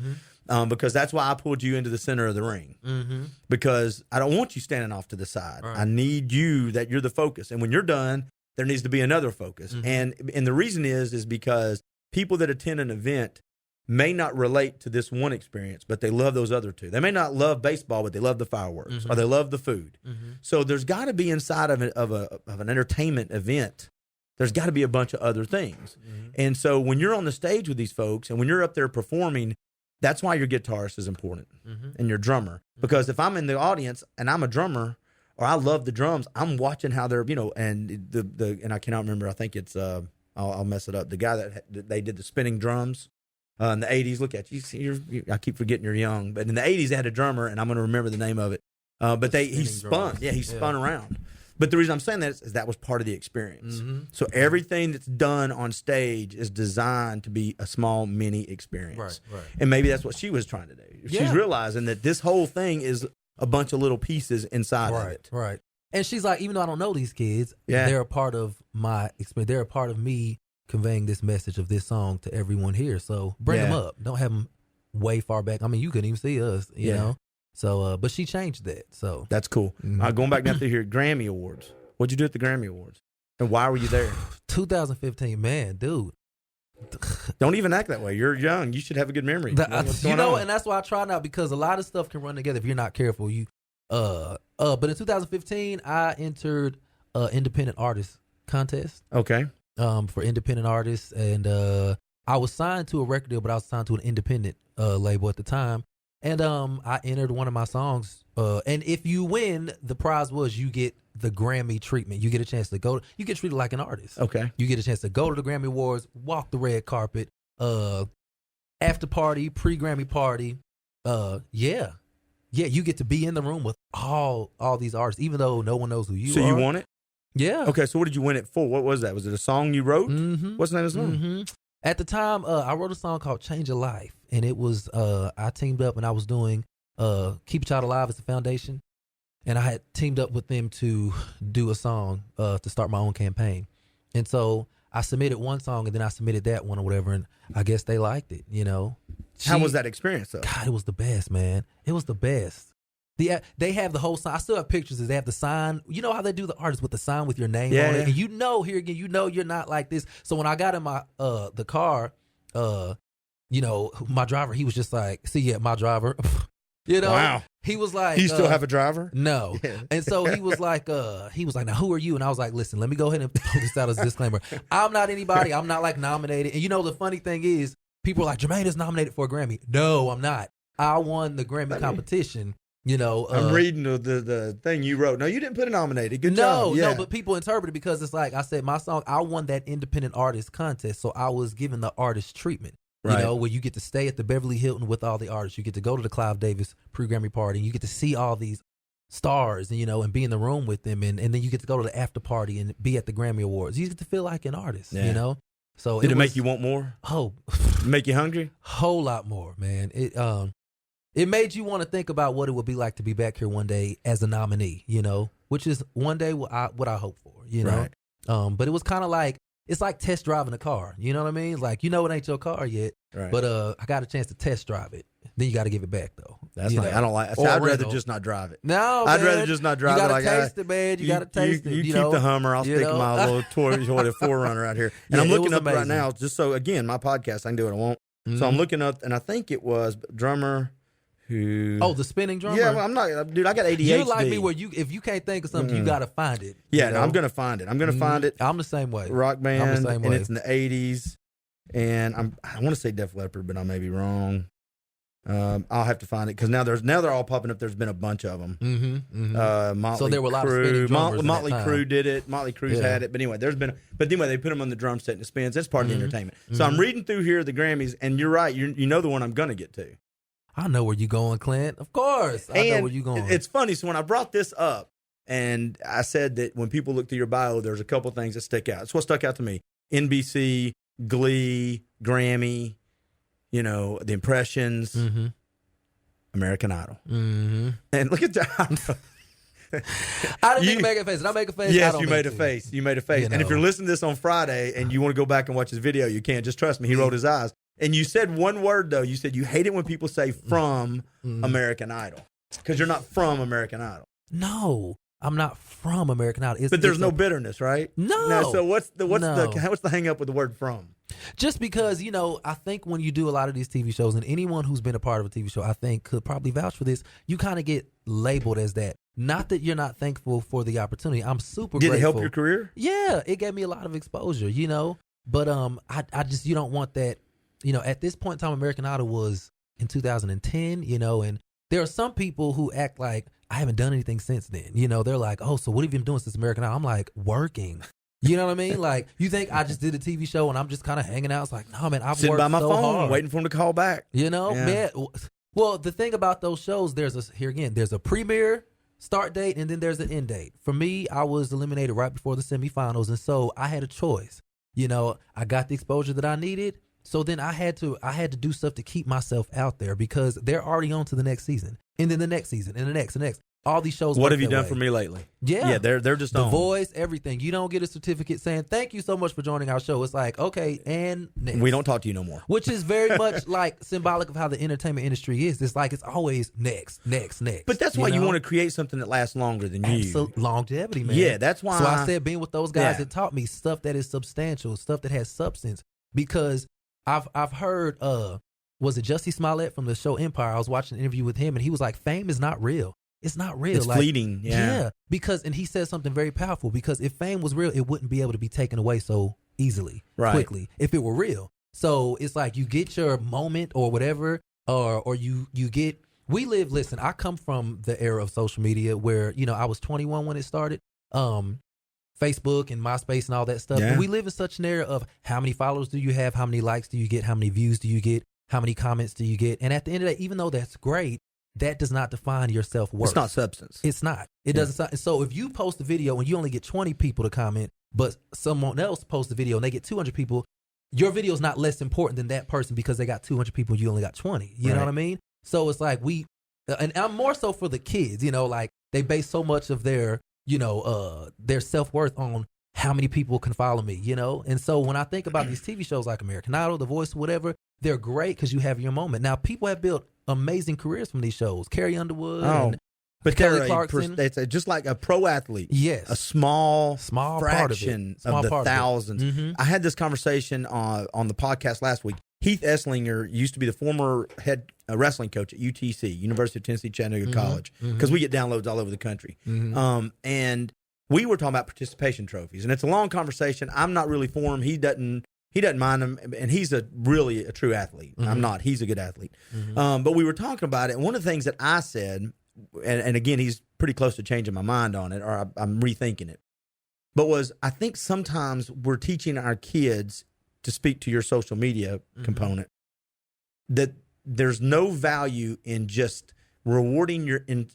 Because that's why I pulled you into the center of the ring. Because I don't want you standing off to the side. Right. I need that you're the focus. And when you're done, there needs to be another focus. And the reason is because people that attend an event may not relate to this one experience, but they love those other two. They may not love baseball, but they love the fireworks or they love the food. So there's got to be inside of an entertainment event, there's got to be a bunch of other things. And so when you're on the stage with these folks and when you're up there performing, that's why your guitarist is important and your drummer. Because if I'm in the audience and I'm a drummer or I love the drums, I'm watching how they're, and and I cannot remember. I think it's I'll mess it up. The guy that they did the spinning drums in the 80s. Look at you. I keep forgetting you're young, but in the 80s they had a drummer, and I'm going to remember the name of it. But he spun. Yeah, he spun around. But the reason I'm saying that is that was part of the experience. So everything that's done on stage is designed to be a small mini experience. Right. And maybe that's what she was trying to do. She's realizing that this whole thing is a bunch of little pieces inside of it.
Right. And she's like, even though I don't know these kids, they're a part of my experience. They're a part of me conveying this message of this song to everyone here. So bring them up. Don't have them way far back. I mean, you couldn't even see us, you know? So, but she changed that. So
that's cool. Going back down through here, Grammy Awards. What'd you do at the Grammy Awards? And why were you there? 2015,
man, dude.
Don't even act that way. You're young. You should have a good memory.
And that's why I try now, because a lot of stuff can run together if you're not careful. But in 2015, I entered independent artist contest.
Okay.
For independent artists, and I was signed to a record deal, but I was signed to an independent label at the time. And I entered one of my songs. And if you win, the prize was you get the Grammy treatment. You get a chance to go. You get treated like an artist.
Okay.
You get a chance to go to the Grammy Awards, walk the red carpet, after party, pre-Grammy party. Yeah, you get to be in the room with all these artists, even though no one knows who you are.
So you won it?
Yeah.
Okay, so what did you win it for? What was that? Was it a song you wrote? What's the name of the song?
At the time, I wrote a song called Change Your Life. And it was, I teamed up and I was doing Keep a Child Alive as a foundation. And I had teamed up with them to do a song to start my own campaign. And so I submitted one song and then I submitted that one or whatever. And I guess they liked it,
How was that experience though?
God, it was the best, man. It was the best. They have the whole sign. I still have pictures. They have the sign. You know how they do the artists with the sign with your name on it? And here again, you're not like this. So when I got in my the car, my driver, he was just like, my driver.
Wow.
He was like,
you still have a driver?
No. Yeah. And so he was like, now who are you? And I was like, listen, let me go ahead and put this out as a disclaimer. I'm not anybody. I'm not like nominated. And the funny thing is, people are like, Jermaine is nominated for a Grammy. No, I'm not. I won the Grammy competition.
I'm reading the thing you wrote. No, you didn't put it nominated. Good job.
No, but people interpret it because it's like I said, my song, I won that independent artist contest, so I was given the artist treatment. Right. Where you get to stay at the Beverly Hilton with all the artists. You get to go to the Clive Davis pre-Grammy party. And you get to see all these stars, and be in the room with them. And then you get to go to the after party and be at the Grammy Awards. You get to feel like an artist, So
Did it make you want more?
Oh.
Make you hungry?
Whole lot more, man. It made you want to think about what it would be like to be back here one day as a nominee, which is one day what I hope for,
Right.
But it was kind of like, it's like test driving a car. You know what I mean? Like, it ain't your car yet,
right.
But I got a chance to test drive it. Then you got to give it back, though.
That's not, I don't like. I'd rather just not drive it.
No,
I'd rather just not drive it.
You got to taste it, man. You got to taste it.
You keep the Hummer. I'll stick my little Toyota 4Runner out here. And I'm looking up right now, just so, again, my podcast, I can do what I want. Mm-hmm. So I'm looking up, and I think it was drummer who...
Oh, the spinning drummer?
Yeah, well, I'm not... Dude, I got ADHD.
You're like me where if you can't think of something, you got to find it.
Yeah, no, I'm going to find it. I'm going to find it.
I'm the same way.
Rock band,
I'm the same way.
And it's in the 80s. And I want to say Def Leppard, but I may be wrong. I'll have to find it because now they're all popping up. There's been a bunch of them. Motley
so there were a lot of spinning drummers.
Motley Crue did it. Motley Crue's had it. But anyway, they put them on the drum set and it spins. That's part of the entertainment. So I'm reading through here the Grammys, and you're right. You know the one I'm going to get to.
I know where you're going, Clint. Of course, I know where you're going.
It's funny. So when I brought this up, and I said that when people look through your bio, there's a couple things that stick out. It's what stuck out to me: NBC, GLEE, Grammy. The impressions, American Idol. And look at that.
I didn't make a face. Did I make a face?
Yes, you made a face. You made a face. And if you're listening to this on Friday and you want to go back and watch his video, you can. Just trust me. He rolled his eyes. And you said one word, though. You said you hate it when people say from American Idol because you're not from American Idol.
No, I'm not from American Idol.
But there's no bitterness, right?
No.
Now, so what's the hang up with the word from?
Just because, I think when you do a lot of these TV shows, and anyone who's been a part of a TV show, I think could probably vouch for this, you kind of get labeled as that. Not that you're not thankful for the opportunity. I'm super grateful.
Did it help your career?
Yeah, it gave me a lot of exposure, But I just, you don't want that. At this point in time, American Idol was in 2010, and there are some people who act like I haven't done anything since then. They're like, oh, so what have you been doing since American Idol? I'm like, working. You know what I mean? Like, you think I just did a TV show and I'm just kind of hanging out? It's like, no, man, I've
sitting
worked
by my
so
phone,
hard.
waiting for him to call back.
Man. Well, the thing about those shows, there's a premiere start date and then there's an end date. For me, I was eliminated right before the semifinals, and so I had a choice. I got the exposure that I needed, so then I had to do stuff to keep myself out there because they're already on to the next season, and then the next season, and the next. All these shows.
What have you done for me lately?
Yeah,
they're just
The
on.
Voice, everything. You don't get a certificate saying thank you so much for joining our show. It's like, okay, and next.
We don't talk to you no more.
Which is very much like symbolic of how the entertainment industry is. It's like it's always next.
But that's why you want to create something that lasts longer than you.
Longevity, man.
Yeah, that's why.
So I said being with those guys, it taught me stuff that is substantial, stuff that has substance. Because I've heard, was it Jussie Smollett from the show Empire? I was watching an interview with him, and he was like, fame is not real. It's not real.
It's fleeting. Yeah.
Because, and he said something very powerful, because if fame was real, it wouldn't be able to be taken away so easily, quickly, if it were real. So it's like you get your moment or whatever, or you get, listen, I come from the era of social media where, I was 21 when it started. Facebook and MySpace and all that stuff.
Yeah.
And we live in such an era of how many followers do you have? How many likes do you get? How many views do you get? How many comments do you get? And at the end of the day, even though that's great, that does not define your self-worth.
It's not substance.
It's not. It doesn't. So if you post a video and you only get 20 people to comment, but someone else posts a video and they get 200 people, your video is not less important than that person because they got 200 people and you only got 20. You know what I mean? So it's like and I'm more so for the kids, like they base so much of their self-worth on how many people can follow me, And so when I think about these TV shows like American Idol, The Voice, whatever, they're great because you have your moment. Now, people have built amazing careers from these shows. Carrie Underwood and
But
Kelly Clarkson.
it's just like a pro athlete.
Yes.
A small
part
fraction
of it.
of the thousands.
Mm-hmm.
I had this conversation on the podcast last week. Heath Esslinger used to be the former head wrestling coach at UTC, University of Tennessee Chattanooga College, because we get downloads all over the country. And we were talking about participation trophies, and it's a long conversation. I'm not really for him. He doesn't mind them, and he's really a true athlete. I'm not. He's a good athlete. But we were talking about it, and one of the things that I said, and again, he's pretty close to changing my mind on it, or I'm rethinking it, but I think sometimes we're teaching our kids, to speak to your social media component, that there's no value in just rewarding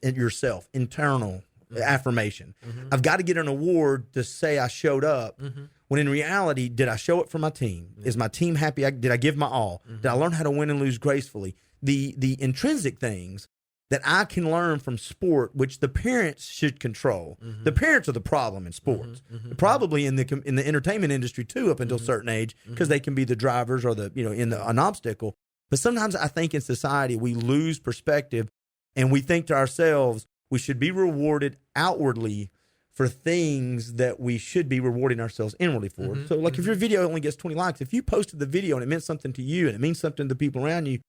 yourself, internal affirmation. I've got to get an award to say I showed up, when in reality, did I show up for my team? Is my team happy? Did I give my all? Did I learn how to win and lose gracefully? The intrinsic things that I can learn from sport, which the parents should control. The parents are the problem in sports, probably in the entertainment industry too, up until a certain age, because they can be the drivers or an obstacle. But sometimes I think in society we lose perspective, and we think to ourselves we should be rewarded outwardly for things that we should be rewarding ourselves inwardly for. So, like if your video only gets 20 likes, if you posted the video and it meant something to you and it means something to the people around you,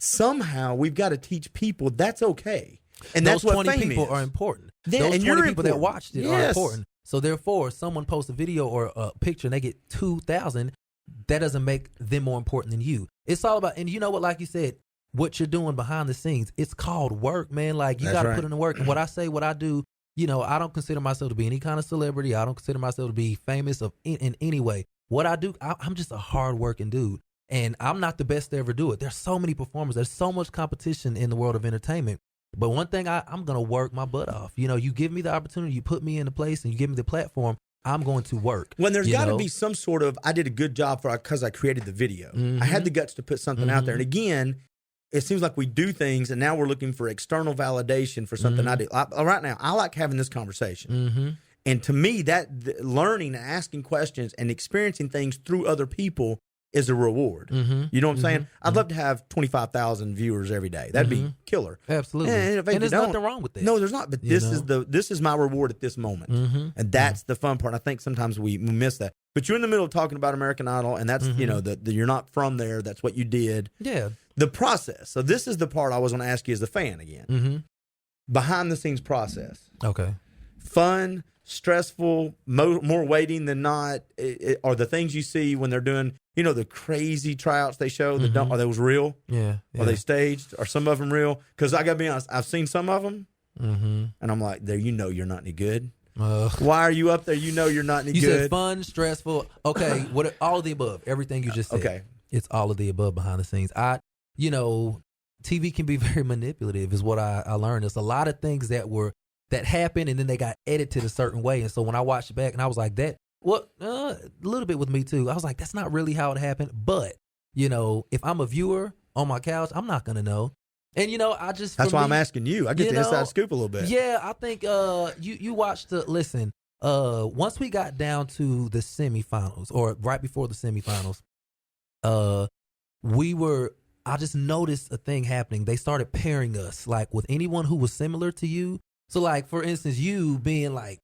somehow we've got to teach people that's okay. And
those
that's what
20
fame
people
is.
are important.
Yeah,
those
and
20
you're
people that
important.
watched it are important. So therefore, someone posts a video or a picture and they get 2,000, that doesn't make them more important than you. It's all about, and you know what, like you said, what you're doing behind the scenes, it's called work, man. Like you got to put in the work. And what I do, I don't consider myself to be any kind of celebrity. I don't consider myself to be famous in any way. What I do, I'm just a hardworking dude. And I'm not the best to ever do it. There's so many performers. There's so much competition in the world of entertainment. But one thing, I'm going to work my butt off. You give me the opportunity, you put me in the place, and you give me the platform, I'm going to work.
When there's got to be some sort of, I did a good job because I created the video. I had the guts to put something out there. And again, it seems like we do things, and now we're looking for external validation for something I do. Right now, I like having this conversation. And to me, that learning and asking questions and experiencing things through other people is a reward. You know what I'm saying? I'd love to have 25,000 viewers every day. That'd be killer.
Absolutely.
And
there's nothing wrong with that.
No, there's not. But this is my reward at this moment. And that's the fun part. I think sometimes we miss that. But you're in the middle of talking about American Idol, and that's, you're not from there. That's what you did.
Yeah.
The process. So this is the part I was going to ask you as a fan again. Behind the scenes process.
Okay.
Fun, stressful, more waiting than not, are the things you see when they're doing, the crazy tryouts they show that are those real?
Yeah.
Are they staged? Are some of them real? Because I got to be honest, I've seen some of them, and I'm like, there, you're not any good. Why are you up there? You're not any good.
You said fun, stressful. Okay, all of the above. Everything you just said.
Okay.
It's all of the above behind the scenes. TV can be very manipulative is what I learned. There's a lot of things that happened, and then they got edited a certain way. And so when I watched it back, and I was like, a little bit with me too. I was like, that's not really how it happened. But, if I'm a viewer on my couch, I'm not going to know. And, that's why I'm asking you. I get the inside scoop a little bit. Yeah, I think you watched once we got down to the semifinals, or right before the semifinals, I just noticed a thing happening. They started pairing us like with anyone who was similar to you. So like, for instance, you being like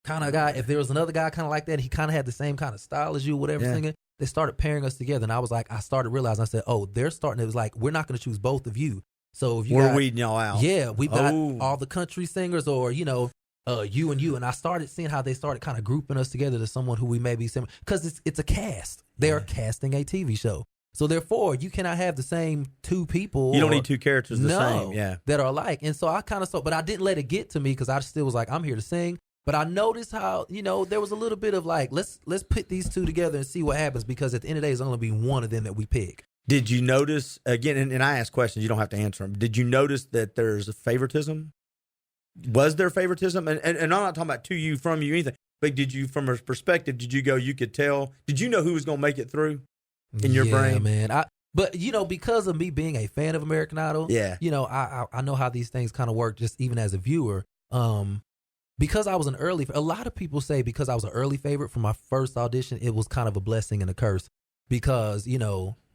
kind of guy, if there was another guy kind of like that, he kind of had the same kind of style as you, whatever, singing, they started pairing us together. And I was like, I started realizing, I said, oh, they're starting. It was like, we're not going to choose both of you. So if we're
weeding y'all out.
Yeah. We've got all the country singers, or, you and you. And I started seeing how they started kind of grouping us together to someone who we may be similar, because it's a cast. They are casting a TV show. So therefore, you cannot have the same two people.
You don't need two characters the same,
that are alike. And so I kind of but I didn't let it get to me, because I still was like, I'm here to sing. But I noticed how, there was a little bit of like, let's put these two together and see what happens, because at the end of the day, it's only be one of them that we pick.
Did you notice, again, and I ask questions, you don't have to answer them. Did you notice that there's a favoritism? Was there favoritism? And I'm not talking about to you, from you, anything. But did you, from a perspective, did you go, you could tell? Did you know who was going to make it through? In your brain,
man. But because of me being a fan of American Idol, I know how these things kind of work, just even as a viewer. Because I was a lot of people say because I was an early favorite for my first audition, it was kind of a blessing and a curse, because you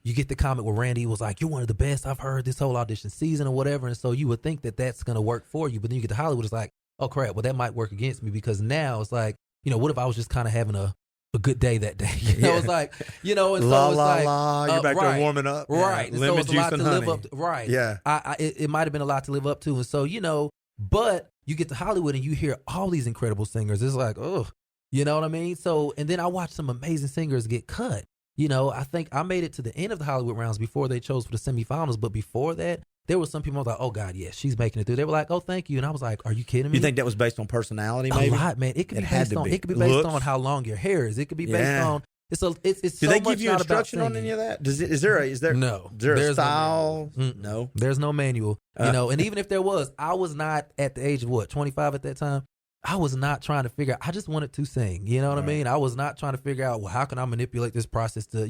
you get the comment where Randy was like, you're one of the best I've heard this whole audition season or whatever. And so you would think that that's going to work for you. But then you get to Hollywood, it's like, oh, crap, well, that might work against me because now it's like, what if I was just kind of having a good day that day? It's like, and so it's like,
you're back there warming up.
Right. And
lemon
so it's a lot
juice
to
and
live
honey.
up to. Right.
Yeah.
It might have been a lot to live up to. And so, but you get to Hollywood and you hear all these incredible singers. It's like, oh, you know what I mean? So, and then I watched some amazing singers get cut. I think I made it to the end of the Hollywood rounds before they chose for the semifinals. But before that, there were some people I was like, oh, God, yes, she's making it through. They were like, oh, thank you. And I was like, are you kidding me?
You think that was based on personality, maybe?
A lot, man. It could be based on it could be based on how long your hair is. It could be based on it's
Do
so
they
much
give you
not
instruction
about
on
singing.
any of that? Is there
no?
There's a style? No.
There's no manual. And even if there was, I was not at the age of 25 at that time. I was not trying to figure out. I just wanted to sing. You know what I mean? I was not trying to figure out, well, how can I manipulate this process to,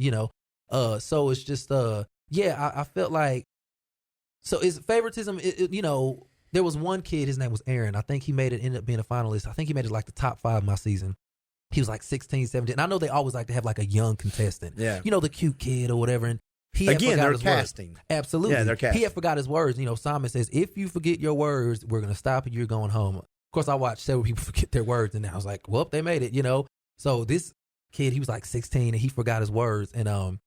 so it's just, I felt like, so it's favoritism. There was one kid, his name was Aaron. I think he ended up being a finalist. I think he made it like the top 5 my season. He was like 16, 17. And I know they always like to have like a young contestant.
Yeah.
The cute kid or whatever. And he had
Again,
forgot
they're
his
casting.
Words. Absolutely.
Yeah, they're casting.
He had forgot his words. Simon says, if you forget your words, we're going to stop and you're going home. Of course, I watched several people forget their words. And I was like, well, they made it, So this kid, he was like 16 and he forgot his words. And I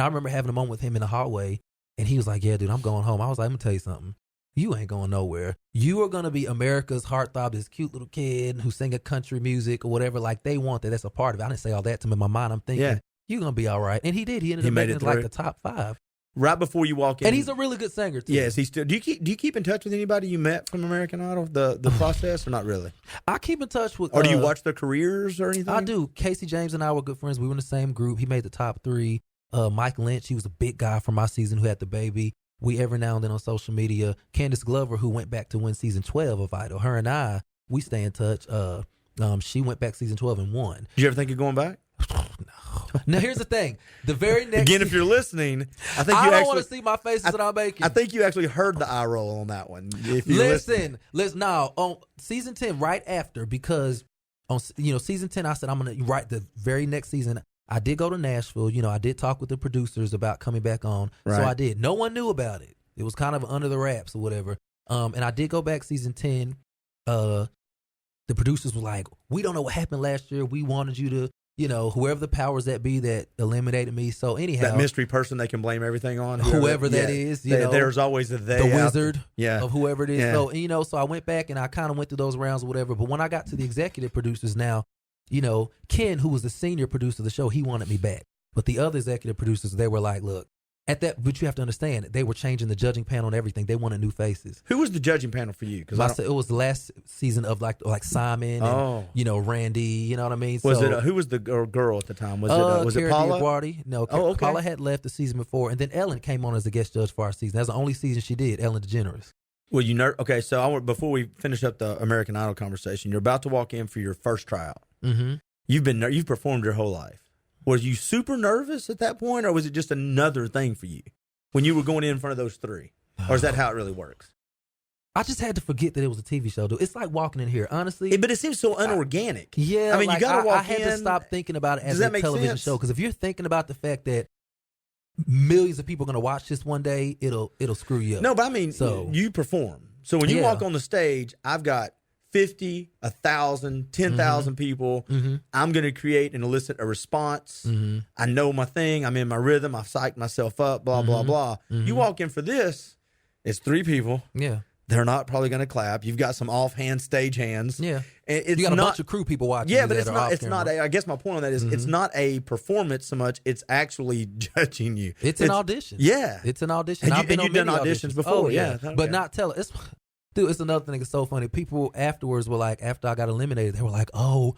remember having a moment with him in the hallway. And he was like, yeah, dude, I'm going home. I was like, I'm going to tell you something. You ain't going nowhere. You are going to be America's heartthrob, this cute little kid who sing a country music or whatever. Like, they want that. That's a part of it. I didn't say all that to him in my mind. I'm thinking, you're going to be all right. And he did. He ended up making it like the top 5.
Right before you walk in.
And he's a really good singer, too.
Yes, he's still. Do you keep in touch with anybody you met from American Idol, the process, or not really?
I keep in touch with.
Or do you watch their careers or anything?
I do. Casey James and I were good friends. We were in the same group. He made the top 3. Mike Lynch, he was a big guy from my season who had the baby. We every now and then on social media. Candace Glover, who went back to win season 12 of Idol, her and I, we stay in touch. She went back season 12 and won.
Did you ever think of going back?
No. Now here's the thing. The very next
again, if you're listening, I think
I don't want to see my faces that I'm making.
I think you actually heard the eye roll on that one. If you
listen. Now on season 10, right after, because on season 10, I said I'm gonna write the very next season. I did go to Nashville. I did talk with the producers about coming back on. Right. So I did. No one knew about it. It was kind of under the wraps or whatever. And I did go back season 10. The producers were like, we don't know what happened last year. We wanted you to, whoever the powers that be that eliminated me. So anyhow.
That mystery person they can blame everything on.
Whoever that is.
There's always the
wizard of whoever it is.
Yeah.
So I went back and I kind of went through those rounds or whatever. But when I got to the executive producers now, Ken, who was the senior producer of the show, he wanted me back. But the other executive producers, they were like, look, but you have to understand, they were changing the judging panel and everything. They wanted new faces.
Who was the judging panel for you?
Because it was the last season of like Simon and, Randy, you know what I mean?
Was it, who was the girl at the time? Was it Paula?
Diaguardi? No, Paula had left the season before. And then Ellen came on as a guest judge for our season. That's the only season she did, Ellen DeGeneres.
Well, okay, so before we finish up the American Idol conversation, you're about to walk in for your first tryout.
Mm-hmm.
You've performed your whole life. Was you super nervous at that point, or was it just another thing for you when you were going in front of those 3? Or is that how it really works?
I just had to forget that it was a TV show, dude. It's like walking in here, honestly.
But it seems so unorganic.
Yeah,
I mean, you got to walk in.
I had to stop thinking about it as a television
sense?
show, because if you're thinking about the fact that millions of people are going to watch this one day, it'll screw you up.
No, but I mean, you perform. So when you walk on the stage, I've got 50, 1,000, 10,000 people.
Mm-hmm.
I'm going to create and elicit a response.
Mm-hmm.
I know my thing. I'm in my rhythm. I've psyched myself up, blah, blah, blah.
Mm-hmm.
You walk in for this, it's 3 people.
Yeah.
They're not probably going to clap. You've got some offhand stage hands.
Yeah.
It's
you got a bunch of crew people watching.
Yeah, but it's not I guess my point on that is it's not a performance so much. It's actually judging you.
It's an audition.
Yeah.
It's an audition.
And you've done auditions before.
Oh,
yeah.
Okay. But not tell it. Dude, it's another thing that's so funny. People afterwards were like, after I got eliminated, they were like, oh,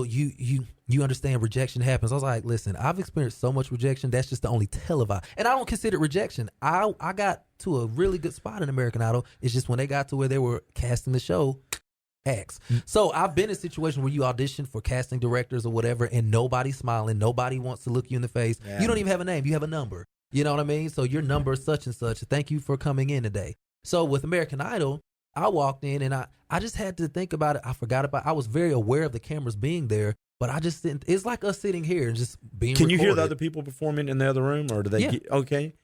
you understand rejection happens. I was like, listen, I've experienced so much rejection. That's just the only televised. And I don't consider it rejection. I got to a really good spot in American Idol. It's just when they got to where they were casting the show, X. So I've been in a situation where you audition for casting directors or whatever, and nobody's smiling. Nobody wants to look you in the face. Yeah. You don't even have a name. You have a number. You know what I mean? So your number is such and such. Thank you for coming in today. So with American Idol, I walked in and I just had to think about it. I was very aware of the cameras being there, but I just didn't. It's like us sitting here and just being
Can you hear the
recorded.
other people performing in the other room, or do they get okay?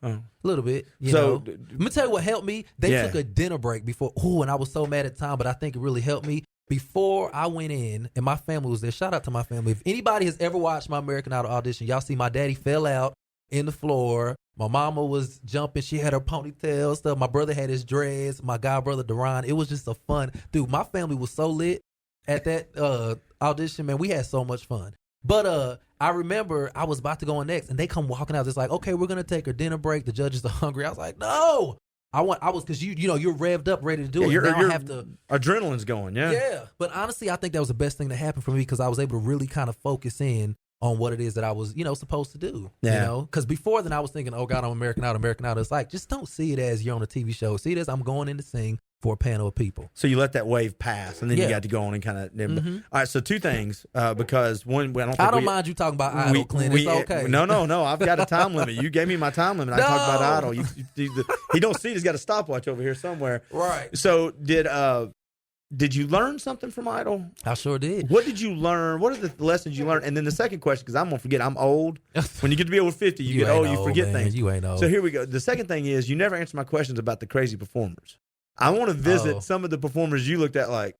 Oh.
A little bit. You know. Let me tell you what helped me. They took a dinner break before. And I was so mad at the time, but I think it really helped me. Before I went in, and my family was there. Shout out to my family. If anybody has ever watched my American Idol audition, y'all see my daddy fell out in the floor. My mama was jumping. She had her ponytail stuff. My brother had his dreads. My god brother, Duran. It was just a fun. Dude, my family was so lit at that audition, man. We had so much fun. But I remember I was about to go on next, and they come walking out. It's like, okay, we're going to take our dinner break. The judges are hungry. I was like, no. Because you know, you're revved up, ready to do it.
You're
I have to.
Adrenaline's going, yeah.
Yeah. But honestly, I think that was the best thing that happened for me because I was able to really kind of focus in on what it is that I was, supposed to do. Yeah. You know, because before then I was thinking, oh God, I'm American Idol. It's like, just don't see it as you're on a TV show. See it as I'm going in to sing for a panel of people.
So you let that wave pass, and then you got to go on and kind of. All right, so two things, because one, I don't
mind you talking about Idol, Clint. It's okay.
No, I've got a time limit. You gave me my time limit. I talk about Idol. He don't see. He's got a stopwatch over here somewhere.
Right.
So did you learn something from Idol?
I sure did.
What did you learn? What are the lessons you learned? And then the second question, because I'm going to forget, I'm old. When you get to be over 50, you get old, you forget things.
You ain't old.
So here we go. The second thing is you never answer my questions about the crazy performers. I want to visit some of the performers you looked at like,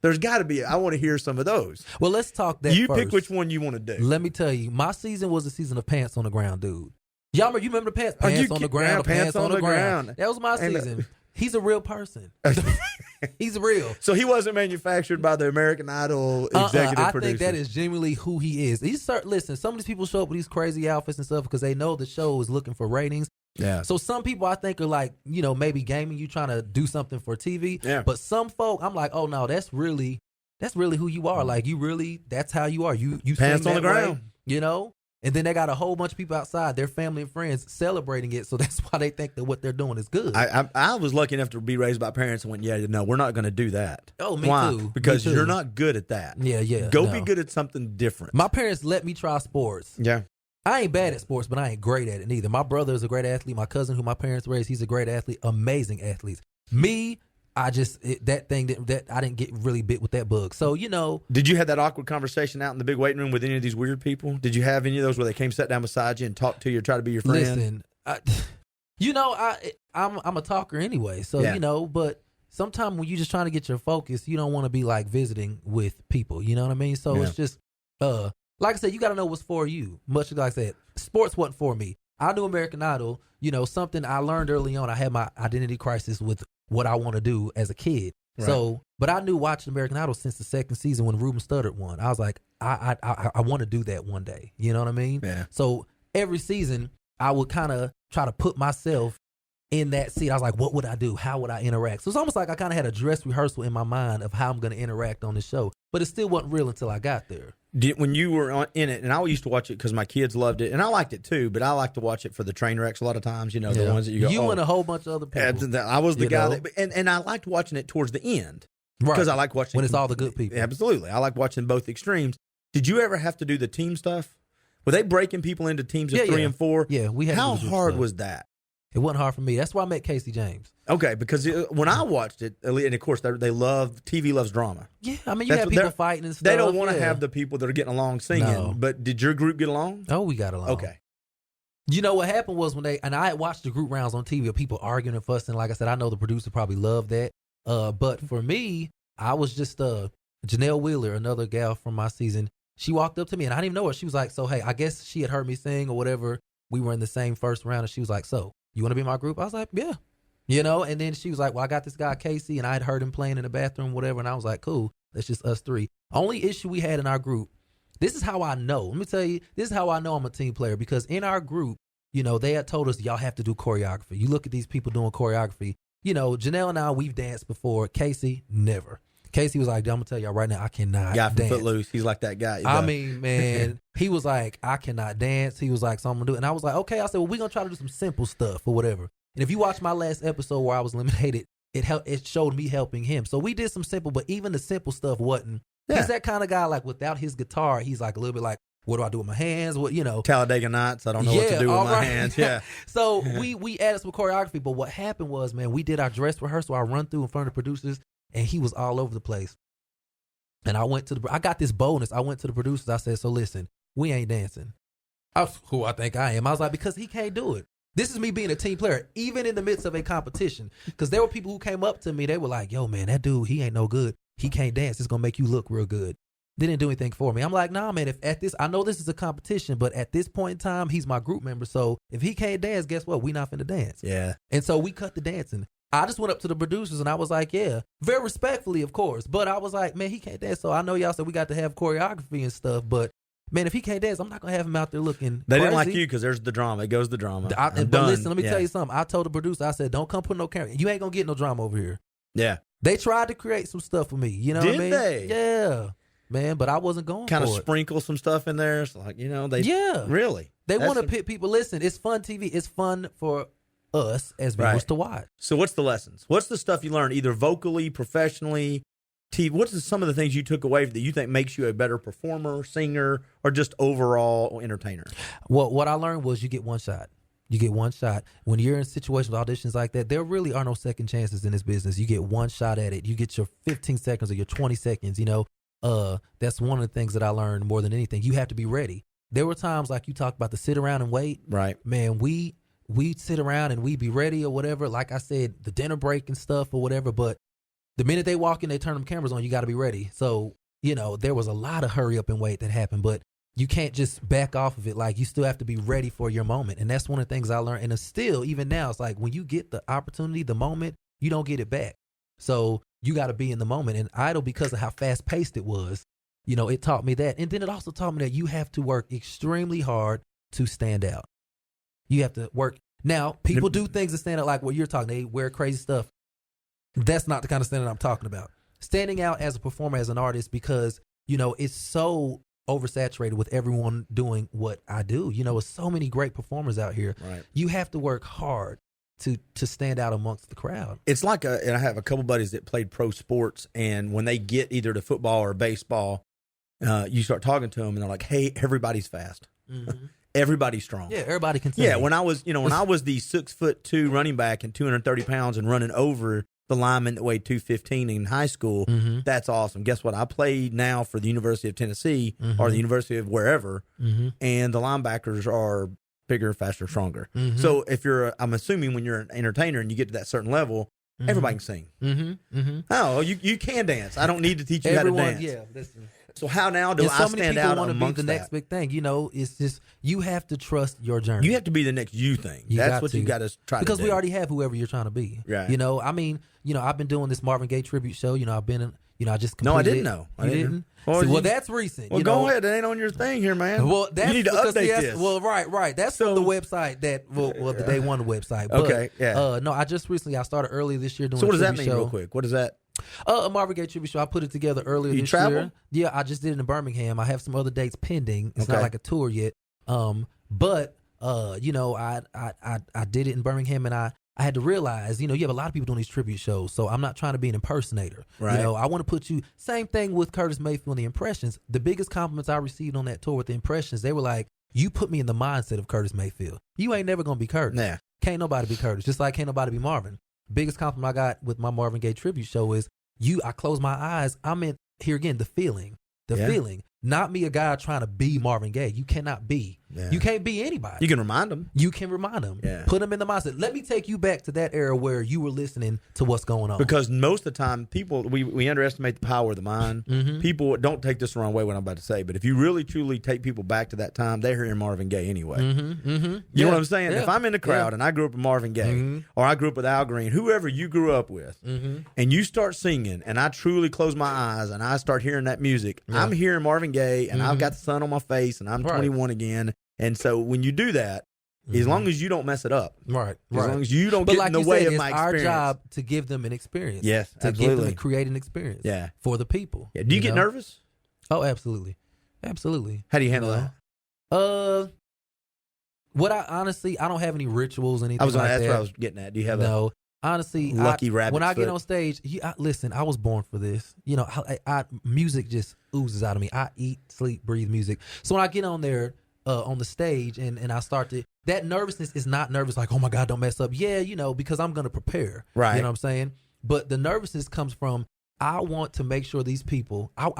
there's got to be, I want to hear some of those.
Well, let's talk that
You
first.
pick which one you want to do.
Let me tell you, my season was a season of pants on the ground, dude. Y'all remember, you remember the pants? Pants on the ground, pants on the ground. That was my season. He's a real person. He's real.
So he wasn't manufactured by the American Idol executive producer.
I think that is genuinely who he is. Listen, some of these people show up with these crazy outfits and stuff because they know the show is looking for ratings.
Yeah.
So some people I think are like, maybe gaming, you trying to do something for TV.
Yeah.
But some folk, I'm like, oh no, that's really who you are. Like that's how you are. You
pants on the ground.
Way, And then they got a whole bunch of people outside, their family and friends, celebrating it. So that's why they think that what they're doing is good.
I was lucky enough to be raised by parents and went, no, we're not going to do that.
Oh, me
Why?
too.
Because you're not good at that.
Yeah.
Go be good at something different.
My parents let me try sports.
Yeah.
I ain't bad at sports, but I ain't great at it neither. My brother is a great athlete. My cousin, who my parents raised, he's a great athlete. Amazing athletes. Me, I didn't get really bit with that bug. So,
Did you have that awkward conversation out in the big waiting room with any of these weird people? Did you have any of those where they came, sat down beside you and talked to you or try to be your friend?
Listen, I'm a talker anyway. So, but sometimes when you're just trying to get your focus, you don't want to be like visiting with people. You know what I mean? So it's just, like I said, you got to know what's for you. Much like I said, sports wasn't for me. I knew American Idol, something I learned early on. I had my identity crisis with what I want to do as a kid. Right. So, but I knew watching American Idol since the second season when Ruben Studdard won. I was like, I want to do that one day. You know what I mean?
Yeah.
So every season I would kind of try to put myself in that seat. I was like, what would I do? How would I interact? So it's almost like I kind of had a dress rehearsal in my mind of how I'm going to interact on the show, but it still wasn't real until I got there.
When you were in it, and I used to watch it because my kids loved it, and I liked it too, but I like to watch it for the train wrecks a lot of times, the ones that you go,
you and a whole bunch of other people.
I was the guy and I liked watching it towards the end.
Right.
Because I like watching
when it's all the good people.
Absolutely. I like watching both extremes. Did you ever have to do the team stuff? Were they breaking people into teams of 3 and 4?
Yeah, we had.
How hard was that?
It wasn't hard for me. That's why I met Casey James.
Okay, because when I watched it, and of course TV loves drama.
Yeah, I mean, you have people fighting and stuff.
They don't want to have the people that are getting along singing. No. But did your group get along?
Oh, we got along.
Okay.
You know what happened was and I had watched the group rounds on TV of people arguing and fussing. Like I said, I know the producer probably loved that. But for me, I was just Janelle Wheeler, another gal from my season. She walked up to me and I didn't even know her. She was like, so, hey, I guess she had heard me sing or whatever. We were in the same first round and she was like, so, you want to be in my group? I was like, yeah. And then she was like, well, I got this guy, Casey, and I had heard him playing in the bathroom, whatever. And I was like, cool, that's just us 3. Only issue we had in our group, this is how I know. Let me tell you, this is how I know I'm a team player. Because in our group, they had told us, y'all have to do choreography. You look at these people doing choreography. Janelle and I, we've danced before. Casey, never. Casey was like, I'm going to tell y'all right now, I cannot
dance.
Guy from
Footloose, he's like that guy.
I mean, man, he was like, I cannot dance. He was like, so I'm going to do it. And I was like, okay. I said, well, we're going to try to do some simple stuff or whatever. And if you watch my last episode where I was eliminated, it showed me helping him. So we did some simple, but even the simple stuff wasn't. Yeah. He's that kind of guy, like without his guitar, he's like a little bit like, What do I do with my hands? What, you know.
Talladega Nights. I don't know what to do with my hands. Yeah.
So we added some choreography, but what happened was, man, we did our dress rehearsal. I run through in front of the producers, and he was all over the place. And I got this boldness. I went to the producers. I said, so listen, we ain't dancing. Who I think I am. I was like, because he can't do it. This is me being a team player, even in the midst of a competition. Because there were people who came up to me. They were like, yo, man, that dude, he ain't no good. He can't dance. It's going to make you look real good. They didn't do anything for me. I'm like, nah, man, I know this is a competition, but at this point in time, he's my group member. So if he can't dance, guess what? We not finna dance.
Yeah.
And so we cut the dancing. I just went up to the producers and I was like, yeah, very respectfully, of course. But I was like, man, he can't dance. So I know y'all said we got to have choreography and stuff, but man, if he can't dance, I'm not going to have him out there looking
They
crazy.
didn't like you because there's the drama. It goes the drama.
But listen, let me tell you something. I told the producer, I said, don't come put no camera. You ain't going to get no drama over here.
Yeah.
They tried to create some stuff for me. You know what I mean?
Did they?
Yeah. Man, but I wasn't going
kind
for
of
it.
Sprinkle some stuff in there. It's like, really.
They want to pit people. Listen, it's fun TV. It's fun for us as viewers to watch.
So what's the lessons? What's the stuff you learned either vocally, professionally, TV? What's some of the things you took away that you think makes you a better performer, singer, or just overall entertainer?
Well, what I learned was you get one shot. You get one shot. When you're in situations with auditions like that, there really are no second chances in this business. You get one shot at it. You get your 15 seconds or your 20 seconds, that's one of the things that I learned more than anything. You have to be ready. There were times like you talked about the sit around and wait.
Right.
Man, we'd sit around and we'd be ready or whatever. Like I said, the dinner break and stuff or whatever. But the minute they walk in, they turn them cameras on, you got to be ready. So, there was a lot of hurry up and wait that happened. But you can't just back off of it. Like, you still have to be ready for your moment. And that's one of the things I learned. And it's still, even now, it's like when you get the opportunity, the moment, you don't get it back. So you got to be in the moment. And Idol, because of how fast paced it was, it taught me that. And then it also taught me that you have to work extremely hard to stand out. You have to work. Now, people do things to stand out like what you're talking. They wear crazy stuff. That's not the kind of standing I'm talking about. Standing out as a performer, as an artist, because, it's so oversaturated with everyone doing what I do. With so many great performers out here.
Right.
You have to work hard to stand out amongst the crowd.
It's like and I have a couple buddies that played pro sports, and when they get either to football or baseball, you start talking to them and they're like, hey, everybody's fast. Mm-hmm. Everybody's strong.
Yeah, everybody can sing.
Yeah, when I was the 6'2" running back and 230 pounds and running over the lineman that weighed 215 in high school, that's awesome. Guess what? I play now for the University of Tennessee or the University of wherever, and the linebackers are bigger, faster, stronger. So I'm assuming when you're an entertainer and you get to that certain level, everybody can sing. Oh, you can dance. I don't need to teach you how to dance.
Yeah, listen.
So how now do I stand out amongst that? So many people want to be the
next big thing. It's just, you have to trust your journey.
You have to be the next you thing. That's what you got to try to do.
Because we already have whoever you're trying to be.
Right.
I've been doing this Marvin Gaye tribute show. I've been, I just completed.
No, I didn't know.
You didn't? Well, that's recent.
Well, go ahead. It ain't on your thing here, man. Well, you need to update this.
Well, right. That's from the website the Day One website. But,
okay, yeah.
No, I started early this year doing
So what does that
mean,
real quick? What is that?
A Marvin Gaye tribute show. I put it together earlier this year. Yeah, I just did it in Birmingham. I have some other dates pending. It's not like a tour yet. But I did it in Birmingham, and I had to realize, you have a lot of people doing these tribute shows, so I'm not trying to be an impersonator.
Right.
I want to put you, same thing with Curtis Mayfield and the Impressions. The biggest compliments I received on that tour with the Impressions, they were like, you put me in the mindset of Curtis Mayfield. You ain't never going to be Curtis.
Nah.
Can't nobody be Curtis, just like can't nobody be Marvin. Biggest compliment I got with my Marvin Gaye tribute show is I close my eyes. I'm in here again, the feeling, not me, a guy trying to be Marvin Gaye. You cannot be. Yeah. You can't be anybody.
You can remind them.
Yeah. Put them in the mindset. Let me take you back to that era where you were listening to what's going on.
Because most of the time, people, we underestimate the power of the mind. People, don't take this the wrong way what I'm about to say, but if you really truly take people back to that time, they're hearing Marvin Gaye anyway. You know what I'm saying? Yeah. If I'm in the crowd and I grew up with Marvin Gaye or I grew up with Al Green, whoever you grew up with, and you start singing and I truly close my eyes and I start hearing that music, I'm hearing Marvin Gaye and I've got the sun on my face and I'm 21 again. And so when you do that, as long as you don't mess it up,
as
long as you don't get in the way of my experience,
it's our job to give them an experience.
Yes,
to
absolutely.
give them and create an experience. For the people.
Yeah. Do you get nervous?
Oh, absolutely. How do
you handle that?
What I don't have any rituals, anything.
That's what I was getting at. Do you have
honestly,
Lucky rabbit
when I get
foot.
on stage, listen, I was born for this. You know, music just oozes out of me. I eat, sleep, breathe music. So when I get on there on the stage and I start to, that nervousness is not nervous like, oh my God, don't mess up. Yeah, you know, because I'm going to prepare.
Right.
You know what I'm saying? But the nervousness comes from, I want to make sure these people, my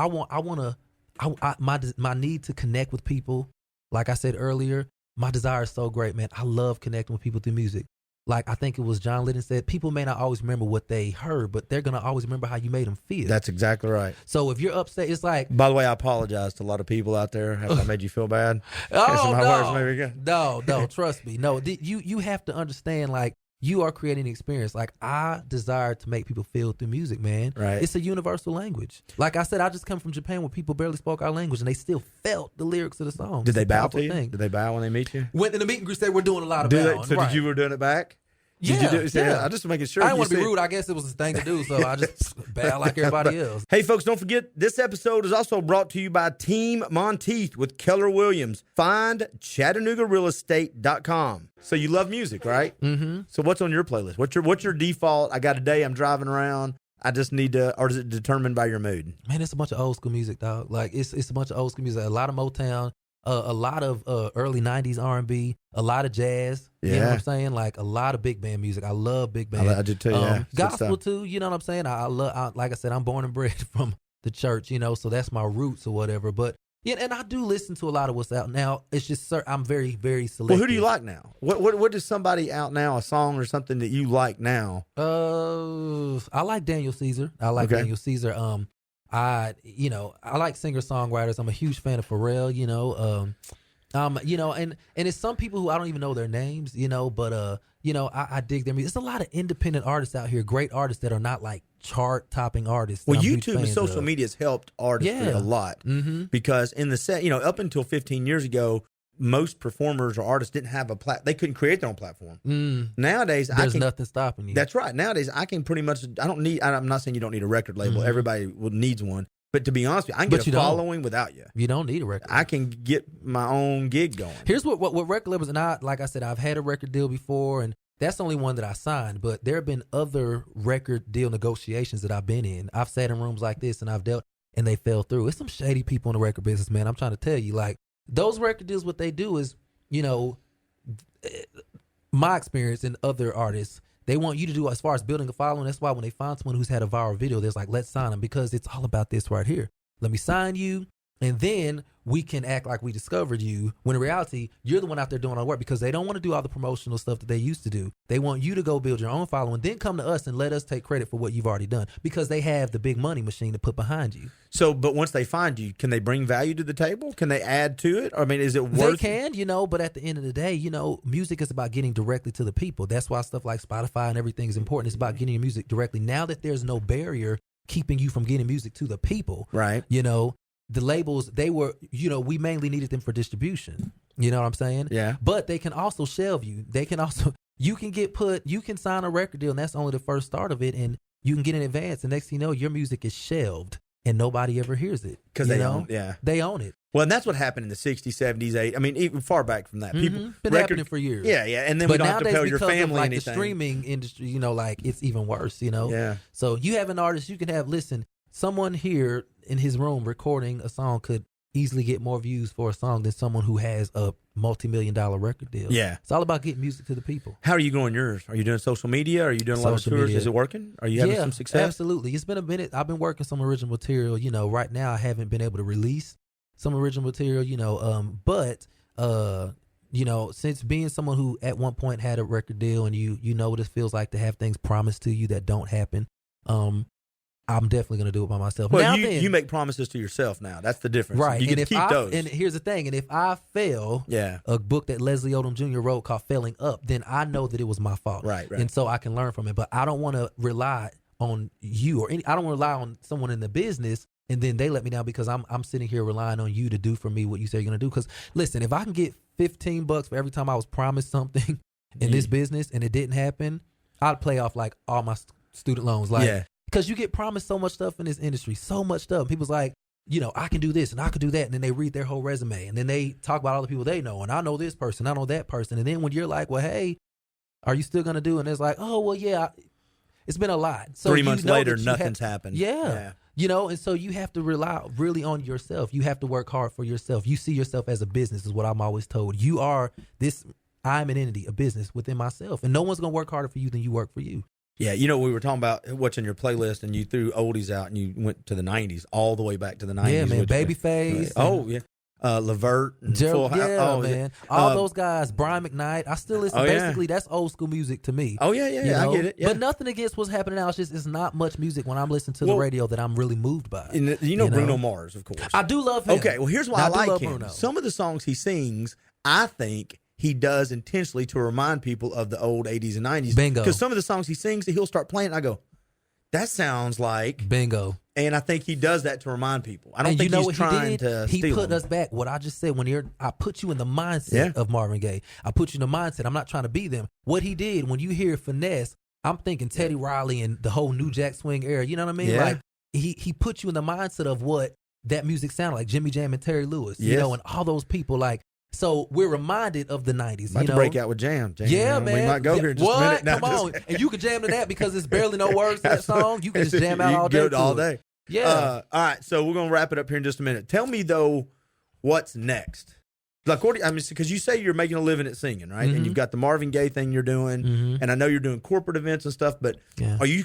need to connect with people. Like I said earlier, my desire is so great, man. I love connecting with people through music. Like I think it was John Lennon said, people may not always remember what they heard, but they're going to always remember how you made them feel.
That's exactly right.
So if you're upset, it's like...
By the way, I apologize to a lot of people out there if I made you feel bad.
No, trust me. No, you have to understand, like, you are creating an experience. Like, I desire to make people feel through music, man.
Right.
It's a universal language. Like I said, I just come from Japan where people barely spoke our language and they still felt the lyrics of the song.
Did they bow to you? Did they bow when they meet you?
Went in the meet and greet, they were doing a lot of bowing.
So did you were doing it back?
Yeah,
I just making sure.
I didn't want to be rude. I guess it was the thing to do, so I just bow like everybody else.
Hey, folks, don't forget, this episode is also brought to you by Team Monteith with Keller Williams. Find ChattanoogaRealEstate.com. So you love music, right?
Mm-hmm.
So what's on your playlist? What's your default? I got a day, I'm driving around, I just need to, or is it determined by your mood?
Man, it's a bunch of old school music, dog. Like, it's a bunch of old school music. A lot of Motown, a lot of early 90s R&B, a lot of jazz. You know what I'm saying? Like, a lot of big band music. I love big band.
I do too, yeah.
Gospel too, you know what I'm saying? I love, like I said, I'm born and bred from the church, you know, so that's my roots or whatever. But yeah, and I do listen to a lot of what's out now. It's just, I'm very, very selective.
Well, who do you like now? What is somebody out now, a song or something that you like now?
I like Daniel Caesar. Daniel Caesar. I like singer-songwriters. I'm a huge fan of Pharrell, you know. And it's some people who I don't even know their names, you know, but I dig their music. There's a lot of independent artists out here, great artists that are not like chart-topping artists.
Well, YouTube and social media has helped artists a lot because in the set, up until 15 years ago, most performers or artists didn't have they couldn't create their own platform. Nowadays,
there's nothing stopping you.
That's right. Nowadays, I can pretty much, I'm not saying you don't need a record label. Everybody needs one. But to be honest with you, I can get a following without you.
You don't need a record label.
I can get my own gig going.
Here's what record labels, and like I said, I've had a record deal before, and that's the only one that I signed, but there have been other record deal negotiations that I've been in. I've sat in rooms like this, and I've dealt, and they fell through. It's some shady people in the record business, man. I'm trying to tell you, like, those record deals, what they do is, my experience in other artists, they want you to do as far as building a following. That's why when they find someone who's had a viral video, there's like, let's sign them, because it's all about this right here. Let me sign you, and then we can act like we discovered you, when in reality, you're the one out there doing all the work, because they don't want to do all the promotional stuff that they used to do. They want you to go build your own following, then come to us and let us take credit for what you've already done, because they have the big money machine to put behind you.
So, but once they find you, can they bring value to the table? Can they add to it? I mean, is it worth?
They can, but at the end of the day, music is about getting directly to the people. That's why stuff like Spotify and everything is important. It's about getting your music directly. Now that there's no barrier keeping you from getting music to the people,
right?
The labels, they were, we mainly needed them for distribution. You know what I'm saying?
Yeah.
But they can also shelve you. They can also, you can sign a record deal, and that's only the first start of it, and you can get in advance. And next thing you know, your music is shelved, and nobody ever hears it.
Because they own it. Well, and that's what happened in the 60s, 70s, 80s. I mean, even far back from that. People
been happening for years.
Yeah. And then we don't have to tell your family
of,
anything.
The streaming industry, it's even worse,
Yeah.
So you have an artist, you can have, someone here in his room recording a song could easily get more views for a song than someone who has a multi-million-dollar record deal.
Yeah.
It's all about getting music to the people.
How are you growing yours? Are you doing social media? Are you doing a lot of tours? Media. Is it working? Are you having some success?
Absolutely. It's been a minute. I've been working some original material. Right now I haven't been able to release some original material, but since being someone who at one point had a record deal, and you know what it feels like to have things promised to you that don't happen, I'm definitely going to do it by myself.
Well, you make promises to yourself now. That's the difference.
Right.
You get to keep those.
And here's the thing. And if I fail, a book that Leslie Odom Jr. wrote called Failing Up, then I know that it was my fault.
Right.
And so I can learn from it. But I don't want to rely on you I don't want to rely on someone in the business, and then they let me down because I'm sitting here relying on you to do for me what you say you're going to do. Because listen, if I can get $15 for every time I was promised something in this business and it didn't happen, I'd play off like all my student loans. Because you get promised so much stuff in this industry, so much stuff. People's like, I can do this and I can do that. And then they read their whole resume, and then they talk about all the people they know. And I know this person, I know that person. And then when you're like, well, hey, are you still going to do? And it's like, oh, well, yeah, It's been a lot. So
3 months later, nothing's happened.
Yeah. You know, and so you have to rely really on yourself. You have to work hard for yourself. You see yourself as a business is what I'm always told. You are this, I'm an entity, a business within myself. And no one's going to work harder for you than you work for you.
Yeah, you know, we were talking about what's in your playlist, and you threw oldies out, and you went to the 90s, all the way back to the 90s.
Yeah, man, Babyface.
Oh, yeah. Levert and Full House.
Yeah, man. All those guys, Brian McKnight. I still listen. Basically, that's old school music to me.
Oh, yeah, I get it. Yeah.
But nothing against what's happening now. It's not much music when I'm listening to the radio that I'm really moved by.
And you know Bruno Mars, of course.
I do love him.
Okay, well, here's why I like him.
Bruno.
Some of the songs he sings, I think he does intentionally to remind people of the old 80s and 90s.
Bingo.
Because some of the songs he sings, he'll start playing, and I go, that sounds like...
Bingo.
And I think he does that to remind people. I don't think he's trying to steal
He put
them.
us back. What I just said, I put you in the mindset of Marvin Gaye. I put you in the mindset. I'm not trying to be them. What he did, when you hear Finesse, I'm thinking Teddy Riley and the whole New Jack Swing era. You know what I mean?
Yeah.
Like he put you in the mindset of what that music sounded like. Jimmy Jam and Terry Lewis. You know, and all those people like. So we're reminded of the 90s.
About to break out with Jam.
Yeah, man.
We might go here in just a minute.
Come on. And you can jam to that because there's barely no words to that song. You can just jam out all day.
All day.
Yeah.
All right, so we're going to wrap it up here in just a minute. Tell me, though, what's next? Like, because you say you're making a living at singing, right?
Mm-hmm.
And you've got the Marvin Gaye thing you're doing, and I know you're doing corporate events and stuff, but are you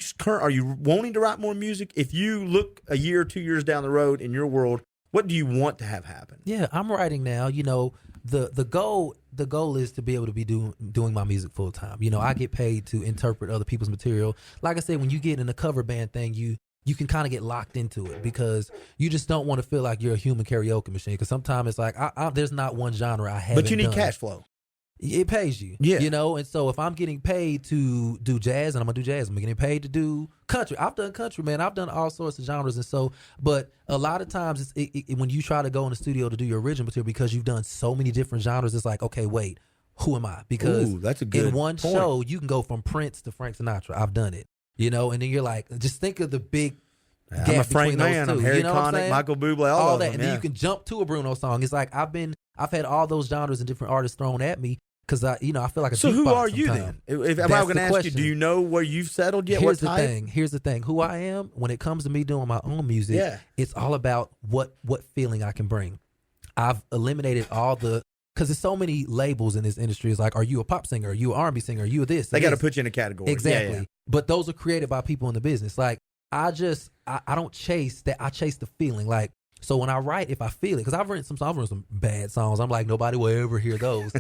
wanting to write more music? If you look a year or 2 years down the road in your world, what do you want to have happen?
Yeah, I'm writing now. You know, the goal is to be able to be doing my music full time. You know, I get paid to interpret other people's material. Like I said, when you get in a cover band thing, you can kind of get locked into it because you just don't want to feel like you're a human karaoke machine. Because sometimes it's like there's not one genre I haven't.
But you need
done.
cash flow.
It pays you, you know. And so if I'm getting paid to do jazz, and I'm gonna do jazz, I'm getting paid to do country. I've done country, man. I've done all sorts of genres, and so. But a lot of times, when you try to go in the studio to do your original material, because you've done so many different genres, it's like, okay, wait, who am I? Because
that's a good
in one
point.
show, you can go from Prince to Frank Sinatra. I've done it, you know. And then you're like, just think of the big.
I'm a Frank man. I'm Harry Connick, Michael Bublé, all of them.
And then you can jump to a Bruno song. It's like I've had all those genres and different artists thrown at me. Because I feel like a
So who are you
sometime.
then? If I was going to ask you, do you know where you've settled yet?
Here's the thing. Who I am, when it comes to me doing my own music, it's all about what feeling I can bring. I've eliminated all because there's so many labels in this industry. It's like, are you a pop singer? Are you an R&B singer? Are you this?
They got to put you in a category.
Exactly.
Yeah.
But those are created by people in the business. Like, I don't chase that. I chase the feeling. Like, so when I write, if I feel it, because I've written some bad songs, I'm like, nobody will ever hear those.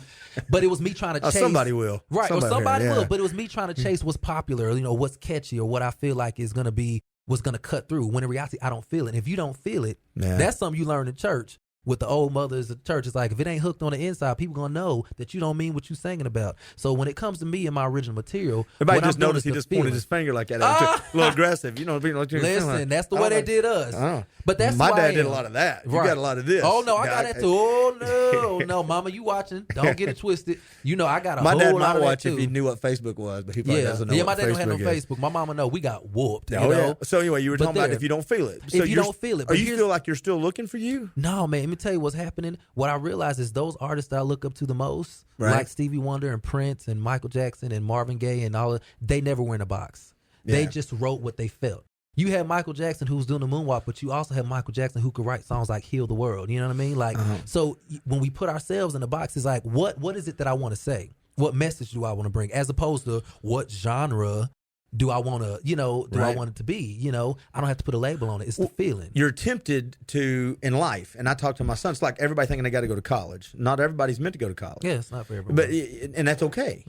But it was me trying to chase.
Somebody will.
Right, somebody will. But it was me trying to chase what's popular, you know, what's catchy, or what I feel like is going to be, what's going to cut through. When in reality, I don't feel it. And if you don't feel it, that's something you learn in church. With the old mothers of church, it's like, if it ain't hooked on the inside, people gonna know that you don't mean what you singing about. So when it comes to me and my original material,
everybody just noticed he just pointed his finger like that. A little aggressive, you know.
Listen, that's the way they did us. But that's
my dad did a lot of that. You got a lot of this.
Oh no, I got that too. Oh no, Mama, you watching? Don't get it twisted. You know, I got a whole lot of that too.
My dad might watch if he knew what Facebook was, but he probably doesn't know.
Yeah, my
what
dad don't have no
Facebook is.
Facebook. My mama know we got whooped.
Oh,
you know?
So anyway, you were talking about if you don't feel it. So
if you don't feel it,
are you feel like you're still looking for you?
No, man. Let me tell you what's happening. What I realize is those artists that I look up to the most, like Stevie Wonder and Prince and Michael Jackson and Marvin Gaye and all, they never were in a box. They just wrote what they felt. You had Michael Jackson who's doing the moonwalk, but you also have Michael Jackson who could write songs like "Heal the World." You know what I mean? Like, so when we put ourselves in a box, it's like, what is it that I want to say? What message do I want to bring? As opposed to what genre do I want to, I want it to be? You know, I don't have to put a label on it. It's the feeling.
You're tempted to, in life, and I talk to my son, it's like everybody thinking they got to go to college. Not everybody's meant to go to college.
Yeah, it's not for everybody.
And that's okay.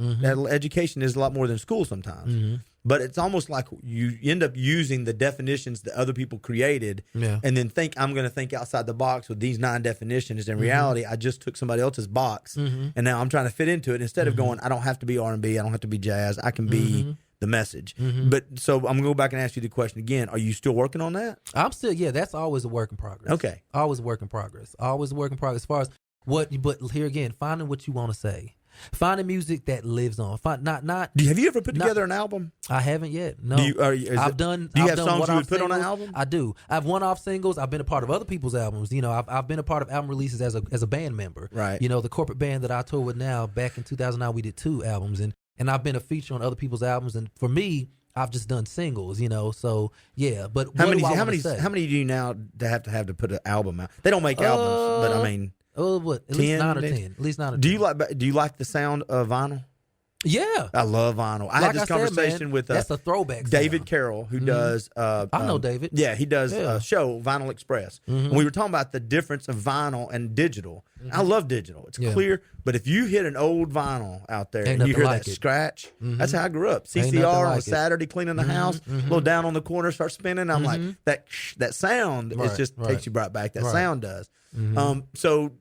Education is a lot more than school sometimes. But it's almost like you end up using the definitions that other people created and then think, I'm going to think outside the box with these 9 definitions. In reality, I just took somebody else's box and now I'm trying to fit into it. Instead of going, I don't have to be R&B, I don't have to be jazz, I can be the message. But so I'm going to go back and ask you the question again. Are you still working on that?
I'm still, that's always a work in progress.
Okay.
Always a work in progress. Always a work in progress. As far as but here again, finding what you want to say. Finding music that lives on. Have
you ever put together an album?
I haven't yet. No.
Do you have songs you would put on an album?
I do. I have one-off singles. I've been a part of other people's albums. You know, I've been a part of album releases as a band member.
Right.
You know, the corporate band that I tour with now, back in 2009, we did 2 albums, and I've been a feature on other people's albums. And for me, I've just done singles, So yeah, but
how many do you now have to put an album out? They don't make albums, but I mean,
what? At least 9 or 10. At least 9 or 10.
Do you like the sound of vinyl?
Yeah,
I love vinyl. I had this conversation with
that's a throwback.
David
sound.
Carroll, who does. I
know David.
Yeah, he does a show, Vinyl Express. And we were talking about the difference of vinyl and digital. I love digital; it's clear. But if you hit an old vinyl out there and you hear that scratch, that's how I grew up. CCR on a Saturday cleaning the house, a little down on the corner, start spinning. I'm like that sound. It just takes you right back. That sound does. So,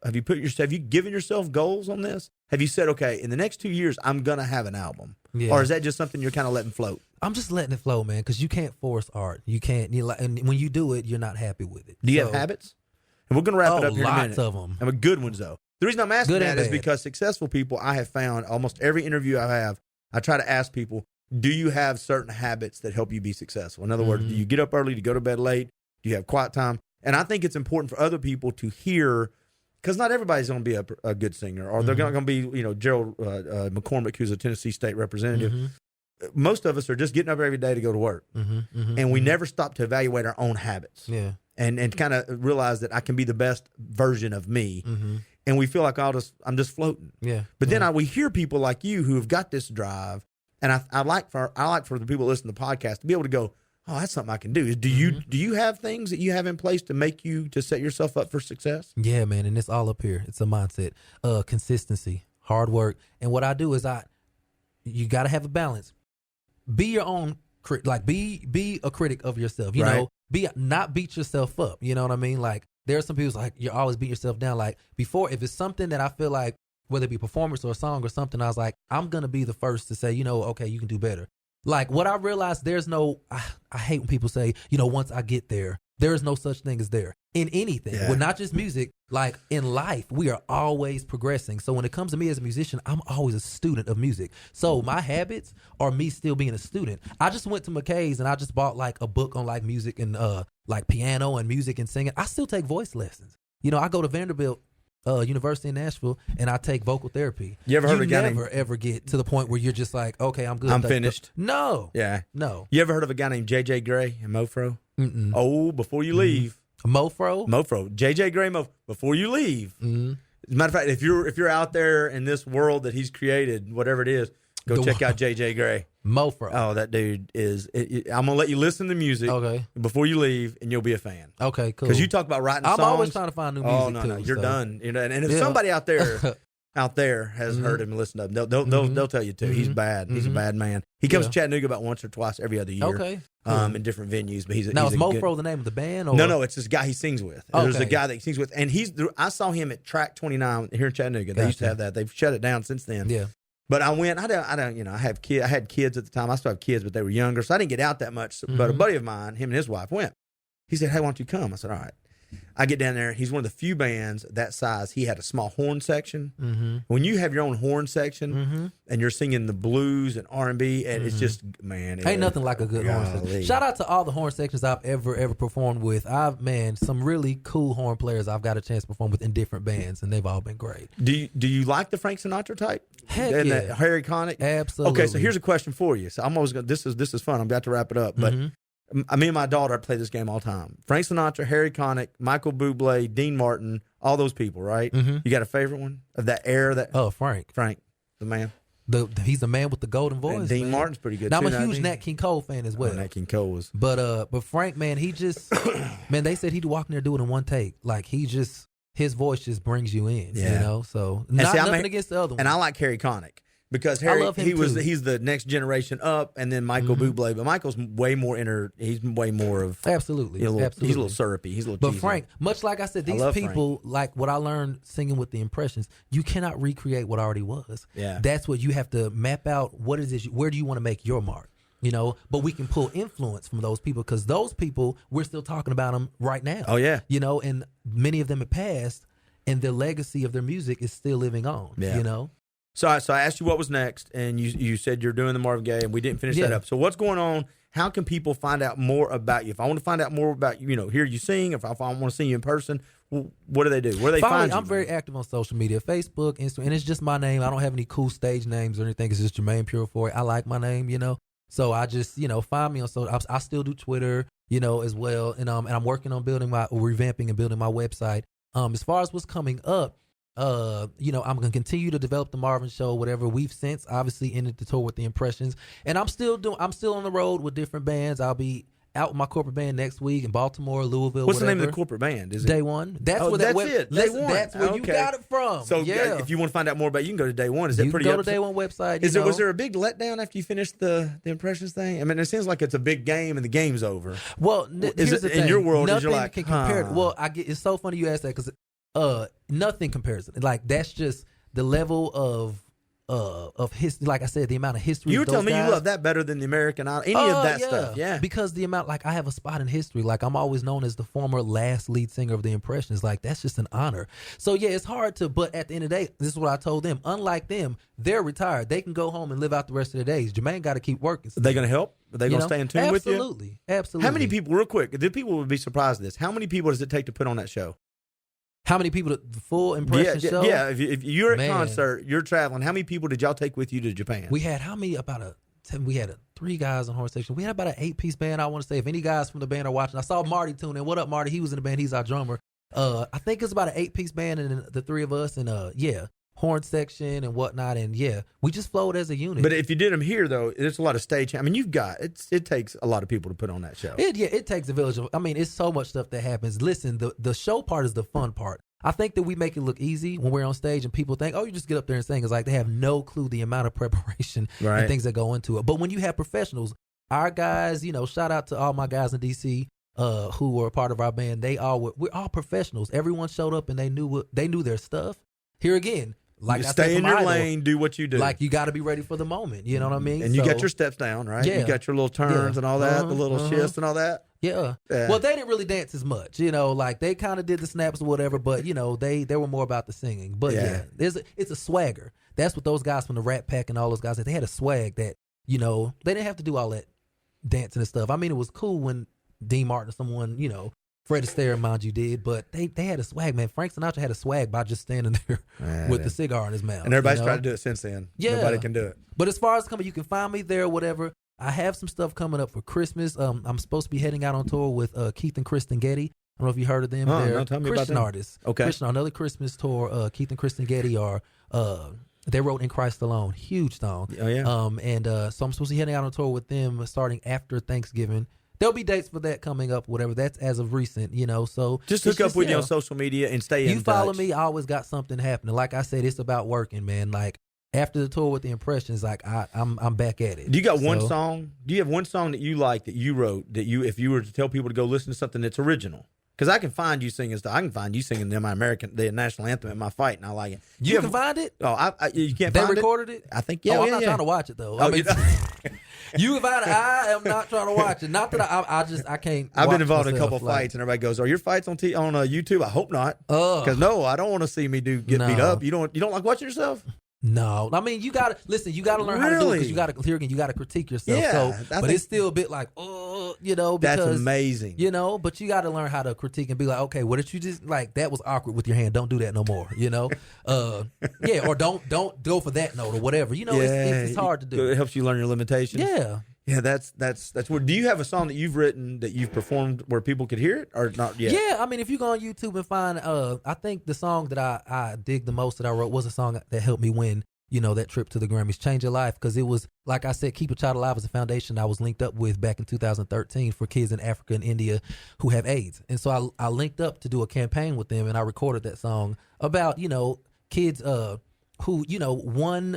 have you given yourself goals on this? Have you said, okay, in the next 2 years, I'm going to have an album? Yeah. Or is that just something you're kind of letting float?
I'm just letting it flow, man, because you can't force art. You can't. And when you do it, you're not happy with it.
Do you have habits? And we're going to wrap it up here in a minute.
Lots of them.
And good ones, though. The reason I'm asking that is because successful people, I have found, almost every interview I have, I try to ask people, do you have certain habits that help you be successful? In other words, do you get up early, do you go to bed late? Do you have quiet time? And I think it's important for other people to hear, because not everybody's going to be a good singer, or they're not going to be, Gerald McCormick, who's a Tennessee state representative. Most of us are just getting up every day to go to work, and we never stop to evaluate our own habits, and kind of realize that I can be the best version of me, and we feel like I'm just floating. But then we hear people like you who have got this drive, and I like for the people that listen to the podcast to be able to go, oh, that's something I can do. Do you have things that you have in place to set yourself up for success? Yeah,
man, and it's all up here. It's a mindset, consistency, hard work, and what I do is you got to have a balance. Be your own be a critic of yourself. You know, not beat yourself up. You know what I mean? Like there are some people like you always beat yourself down. Like before, if it's something that I feel like, whether it be a performance or a song or something, I was like, I'm gonna be the first to say, okay, you can do better. Like what I realized, I hate when people say, once I get there, there is no such thing as there in anything. Well, not just music, like in life, we are always progressing. So when it comes to me as a musician, I'm always a student of music. So my habits are me still being a student. I just went to McKay's and I just bought like a book on like music and like piano and music and singing. I still take voice lessons. I go to Vanderbilt University in Nashville, and I take vocal therapy.
You ever heard of a guy
never ever get to the point where you're just like, okay, I'm good.
I'm finished.
No.
Yeah.
No.
You ever heard of a guy named J.J. Gray and Mofro?
Mm-mm.
Oh, before you leave.
Mofro?
J.J. Gray, before you leave. As a matter of fact, if you're out there in this world that he's created, whatever it is, go check out J.J. Gray.
Mofro.
Oh, that dude is. I'm gonna let you listen to music before you leave, and you'll be a fan.
Okay, cool.
Because you talk about writing songs.
I'm always trying to find new music.
Oh no, you're done. And if somebody out there has heard him and listened to him, they'll tell you too. He's bad. He's a bad man. He comes to Chattanooga about once or twice every other year.
Okay. Cool.
In different venues, but he's
is Mofro the name of the band? Or?
No, it's this guy he sings with. There's a guy that he sings with, and I saw him at Track 29 here in Chattanooga. They used to have that. They've shut it down since then.
Yeah.
But I went. I don't. I have kids. I had kids at the time. I still have kids, but they were younger, so I didn't get out that much. But a buddy of mine, him and his wife went. He said, "Hey, why don't you come?" I said, "All right." I get down there. He's one of the few bands that size. He had a small horn section. When you have your own horn section and you're singing the blues and R&B, and it's just, man.
Ain't nothing like a good horn section. Shout out to all the horn sections I've ever performed with. Some really cool horn players I've got a chance to perform with in different bands, and they've all been great. Do
you like the Frank Sinatra type?
Heck
and
yeah.
the Harry Connick?
Absolutely.
Okay, so here's a question for you. So I'm always going to, this is fun. I'm about to wrap it up, but me and my daughter play this game all the time. Frank Sinatra, Harry Connick, Michael Bublé, Dean Martin, all those people, right? You got a favorite one of that era?
Frank,
the man.
He's the man with the golden voice. And
Dean Martin's pretty good.
Now,
too.
I'm a huge Nat King Cole fan as well.
Nat King Cole was.
But Frank, man, he just man, they said he'd walk in there do it in one take. Like his voice just brings you in. So nothing against the other one.
And I like Harry Connick. Because he's the next generation up, and then Michael Bublé. But Michael's way more he's way more of
absolutely.
He's a little syrupy. He's a little.
But
cheesy.
Frank, much like I said, these people like what I learned singing with the impressions. You cannot recreate what already was.
Yeah,
that's what you have to map out. What is it? Where do you want to make your mark? But we can pull influence from those people because those people we're still talking about them right now.
Oh yeah,
and many of them have passed, and their legacy of their music is still living on.
Yeah. So I asked you what was next, and you said you're doing the Marvin Gaye, and we didn't finish that up. So what's going on? How can people find out more about you? If I want to find out more about you, hear you sing, if I want to see you in person, what do they do? Where do they find you?
I'm very active on social media, Facebook, Instagram, and it's just my name. I don't have any cool stage names or anything. It's just Jermaine Purifory. I like my name, So I just, find me on social. I still do Twitter, as well, and I'm working on revamping and building my website. As far as what's coming up, I'm gonna continue to develop the Marvin Show, whatever. We've since obviously ended the tour with the Impressions, and I'm still on the road with different bands. I'll be out with my corporate band next week in Baltimore, Louisville.
What's
whatever.
the name of the corporate band? Is it
Day One? That's where
that's it. Day One.
That's where you got it from.
So if you want to find out more about it, you can go to Day One. Is that pretty?
Go to Day One website.
Was there a big letdown after you finished the Impressions thing? I mean, it seems like it's a big game and the game's over.
Well, here's the thing.
In your world,
nothing
you're like,
can compare. Well, it's so funny you ask that because nothing compares. Like that's just the level of history. Like I said, the amount of history.
You were telling me you love that better than the American Idol, any of that stuff. Yeah,
because the amount, like I have a spot in history. Like I'm always known as the former last lead singer of the Impressions. Like that's just an honor. So yeah, it's hard to. But at the end of the day, this is what I told them. Unlike them, they're retired. They can go home and live out the rest of their days. Jermaine got to keep working.
Are they going to help? Are they going to stay in tune with you?
Absolutely.
How many people? Real quick, the people would be surprised at this. How many people does it take to put on that show?
How many people? The full Impression show?
Yeah. If you're at concert, you're traveling. How many people did y'all take with you to Japan?
We had we had 3 guys on horn section. We had about an 8-piece band. I want to say, if any guys from the band are watching, I saw Marty tune in. What up, Marty? He was in the band. He's our drummer. I think it's about an 8-piece band, and the 3 of us, and horn section and whatnot, and we just flowed as a unit.
But if you did them here, though, there's a lot of stage. I mean, it takes a lot of people to put on that show.
It takes a village. I mean, it's so much stuff that happens. Listen, the show part is the fun part. I think that we make it look easy when we're on stage and people think, oh, you just get up there and sing. It's like they have no clue the amount of preparation and things that go into it. But when you have professionals, our guys, shout out to all my guys in DC who were a part of our band. We're all professionals. Everyone showed up and they knew their stuff. Here again, like
stay in your lane, do what you do.
Like you got to be ready for the moment. You know what I mean?
And you got your steps down, right?
Yeah.
You got your little turns and all that, the little shifts and all that.
Yeah. Well, they didn't really dance as much, like they kind of did the snaps or whatever, but they were more about the singing. But it's a swagger. That's what those guys from the Rat Pack and all those guys, they had a swag that, they didn't have to do all that dancing and stuff. I mean, it was cool when Dean Martin or someone, Fred Astaire, mind you, did, but they had a swag, man. Frank Sinatra had a swag by just standing there with the cigar in his mouth.
And everybody's tried to do it since then. Yeah. Nobody can do it.
But as far as coming, you can find me there or whatever. I have some stuff coming up for Christmas. I'm supposed to be heading out on tour with Keith and Kristen Getty. I don't know if you heard of them. They're
tell me
Christian
about them.
artists.
Okay.
Another Christmas tour. Keith and Kristen Getty are they wrote In Christ Alone. Huge song.
Oh, yeah.
So I'm supposed to be heading out on tour with them starting after Thanksgiving. There'll be dates for that coming up, whatever. That's as of recent, So
just hook up with you on social media and stay in touch.
You follow me, I always got something happening. Like I said, it's about working, man. Like after the tour with the Impressions, like I'm back at it.
Do you got one song? Do you have one song that you like that you wrote that if you were to tell people to go listen to something that's original? Because I can find you singing stuff. I can find you singing the national anthem at my fight, and I like it.
You can find it?
Oh, you can't
they
find it?
They recorded it?
I think, yeah.
I'm not trying to watch it, though. I mean, you invited. I am not trying to watch it. Not that I can't.
I've been involved in a couple of fights, and everybody goes, "Are your fights on YouTube?" I hope not. Because no, I don't want to see me get beat up. You don't like watching yourself?
No, I mean you gotta listen. You gotta learn how to do it because you gotta critique yourself.
Yeah,
but it's still a bit like, because
that's amazing.
But you gotta learn how to critique and be like, okay, what did you just like? That was awkward with your hand. Don't do that no more. Or don't go for that note or whatever. It's hard to do.
It helps you learn your limitations.
Yeah,
that's what. Do you have a song that you've written that you've performed where people could hear it or not yet?
Yeah, I mean, if you go on YouTube and find, I think the song that I dig the most that I wrote was a song that helped me win, that trip to the Grammys, Change Your Life, because it was, like I said, Keep a Child Alive was a foundation I was linked up with back in 2013 for kids in Africa and India who have AIDS, and so I linked up to do a campaign with them, and I recorded that song about kids who,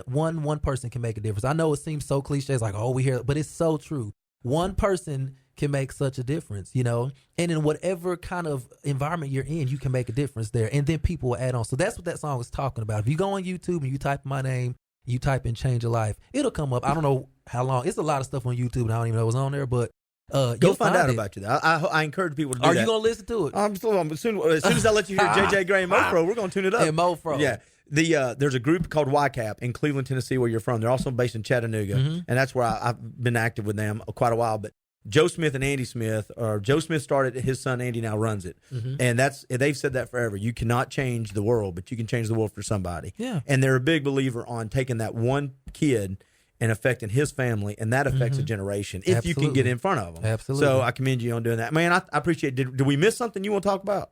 one person can make a difference. I know it seems so cliche. It's like, oh, we hear it, but it's so true. One person can make such a difference, and in whatever kind of environment you're in, you can make a difference there. And then people will add on. So that's what that song is talking about. If you go on YouTube and you type my name, you type in Change Your Life, it'll come up. I don't know how long. It's a lot of stuff on YouTube, and I don't even know what's on there, but
go find out about you. I encourage people to do that.
Are you going to listen to it?
As soon as I let you hear JJ Gray and Mofro, we're going to tune it up.
And Mofro.
Yeah. There's a group called YCAP in Cleveland, Tennessee, where you're from. They're also based in Chattanooga, and that's where I've been active with them quite a while. But Joe Smith and Andy Smith, or Joe Smith started it, his son Andy now runs it. And they've said that forever. You cannot change the world, but you can change the world for somebody.
Yeah.
And they're a big believer on taking that one kid and affecting his family, and that affects a generation if you can get in front of them.
Absolutely.
So I commend you on doing that. Man, I appreciate it. Did we miss something you want to talk about?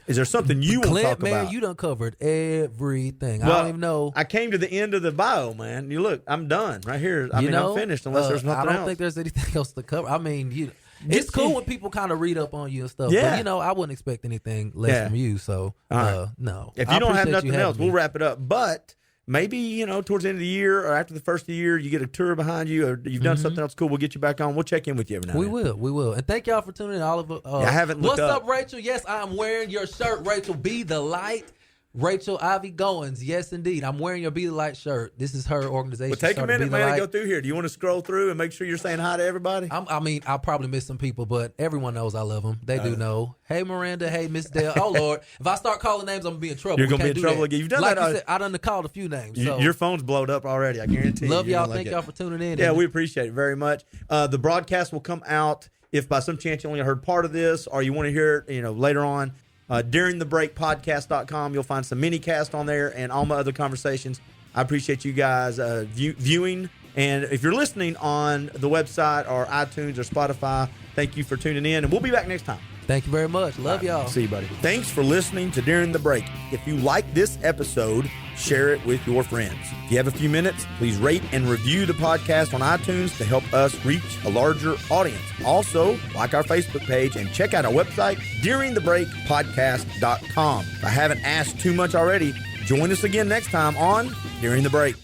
Is there something you want to talk
man,
about?
You done covered everything.
Well,
I don't even know.
I came to the end of the bio, man. You look, I'm done right here. I mean, I'm finished unless there's nothing else.
I don't think there's anything else to cover. I mean, it's cool when people kind of read up on you and stuff.
Yeah.
But, I wouldn't expect anything less from you. So, no.
If you don't have nothing else, we'll wrap it up. But maybe, towards the end of the year or after the first of the year, you get a tour behind you or you've done something else cool, we'll get you back on. We'll check in with you every now and then.
We will. And thank y'all for tuning in. All of
I haven't looked
What's up, Rachel? Yes, I'm wearing your shirt, Rachel. Be the Light. Rachel Ivy Goins. Yes, indeed. I'm wearing your Be the Light shirt. This is her organization.
Well, take a minute, man, to go through here. Do you want to scroll through and make sure you're saying hi to everybody?
I'll probably miss some people, but everyone knows I love them. They do know. Hey, Miranda. Hey, Miss Dale. Oh, Lord. If I start calling names, I'm going to be in trouble.
You're going to be in trouble again. You've done
like
that.
You said, I done called a few names. So.
Your phone's blowed up already, I guarantee you.
Love y'all. Thank y'all for tuning in.
Yeah, we appreciate it very much. The broadcast will come out if by some chance you only heard part of this or you want to hear it later on. DuringTheBreakPodcast.com. You'll find some mini cast on there and all my other conversations. I appreciate you guys viewing. And if you're listening on the website or iTunes or Spotify, thank you for tuning in. And we'll be back next time.
Thank you very much. Love y'all.
See you, buddy. Thanks for listening to During the Break. If you like this episode, share it with your friends. If you have a few minutes, please rate and review the podcast on iTunes to help us reach a larger audience. Also, like our Facebook page and check out our website, DuringTheBreakPodcast.com. If I haven't asked too much already, join us again next time on During the Break.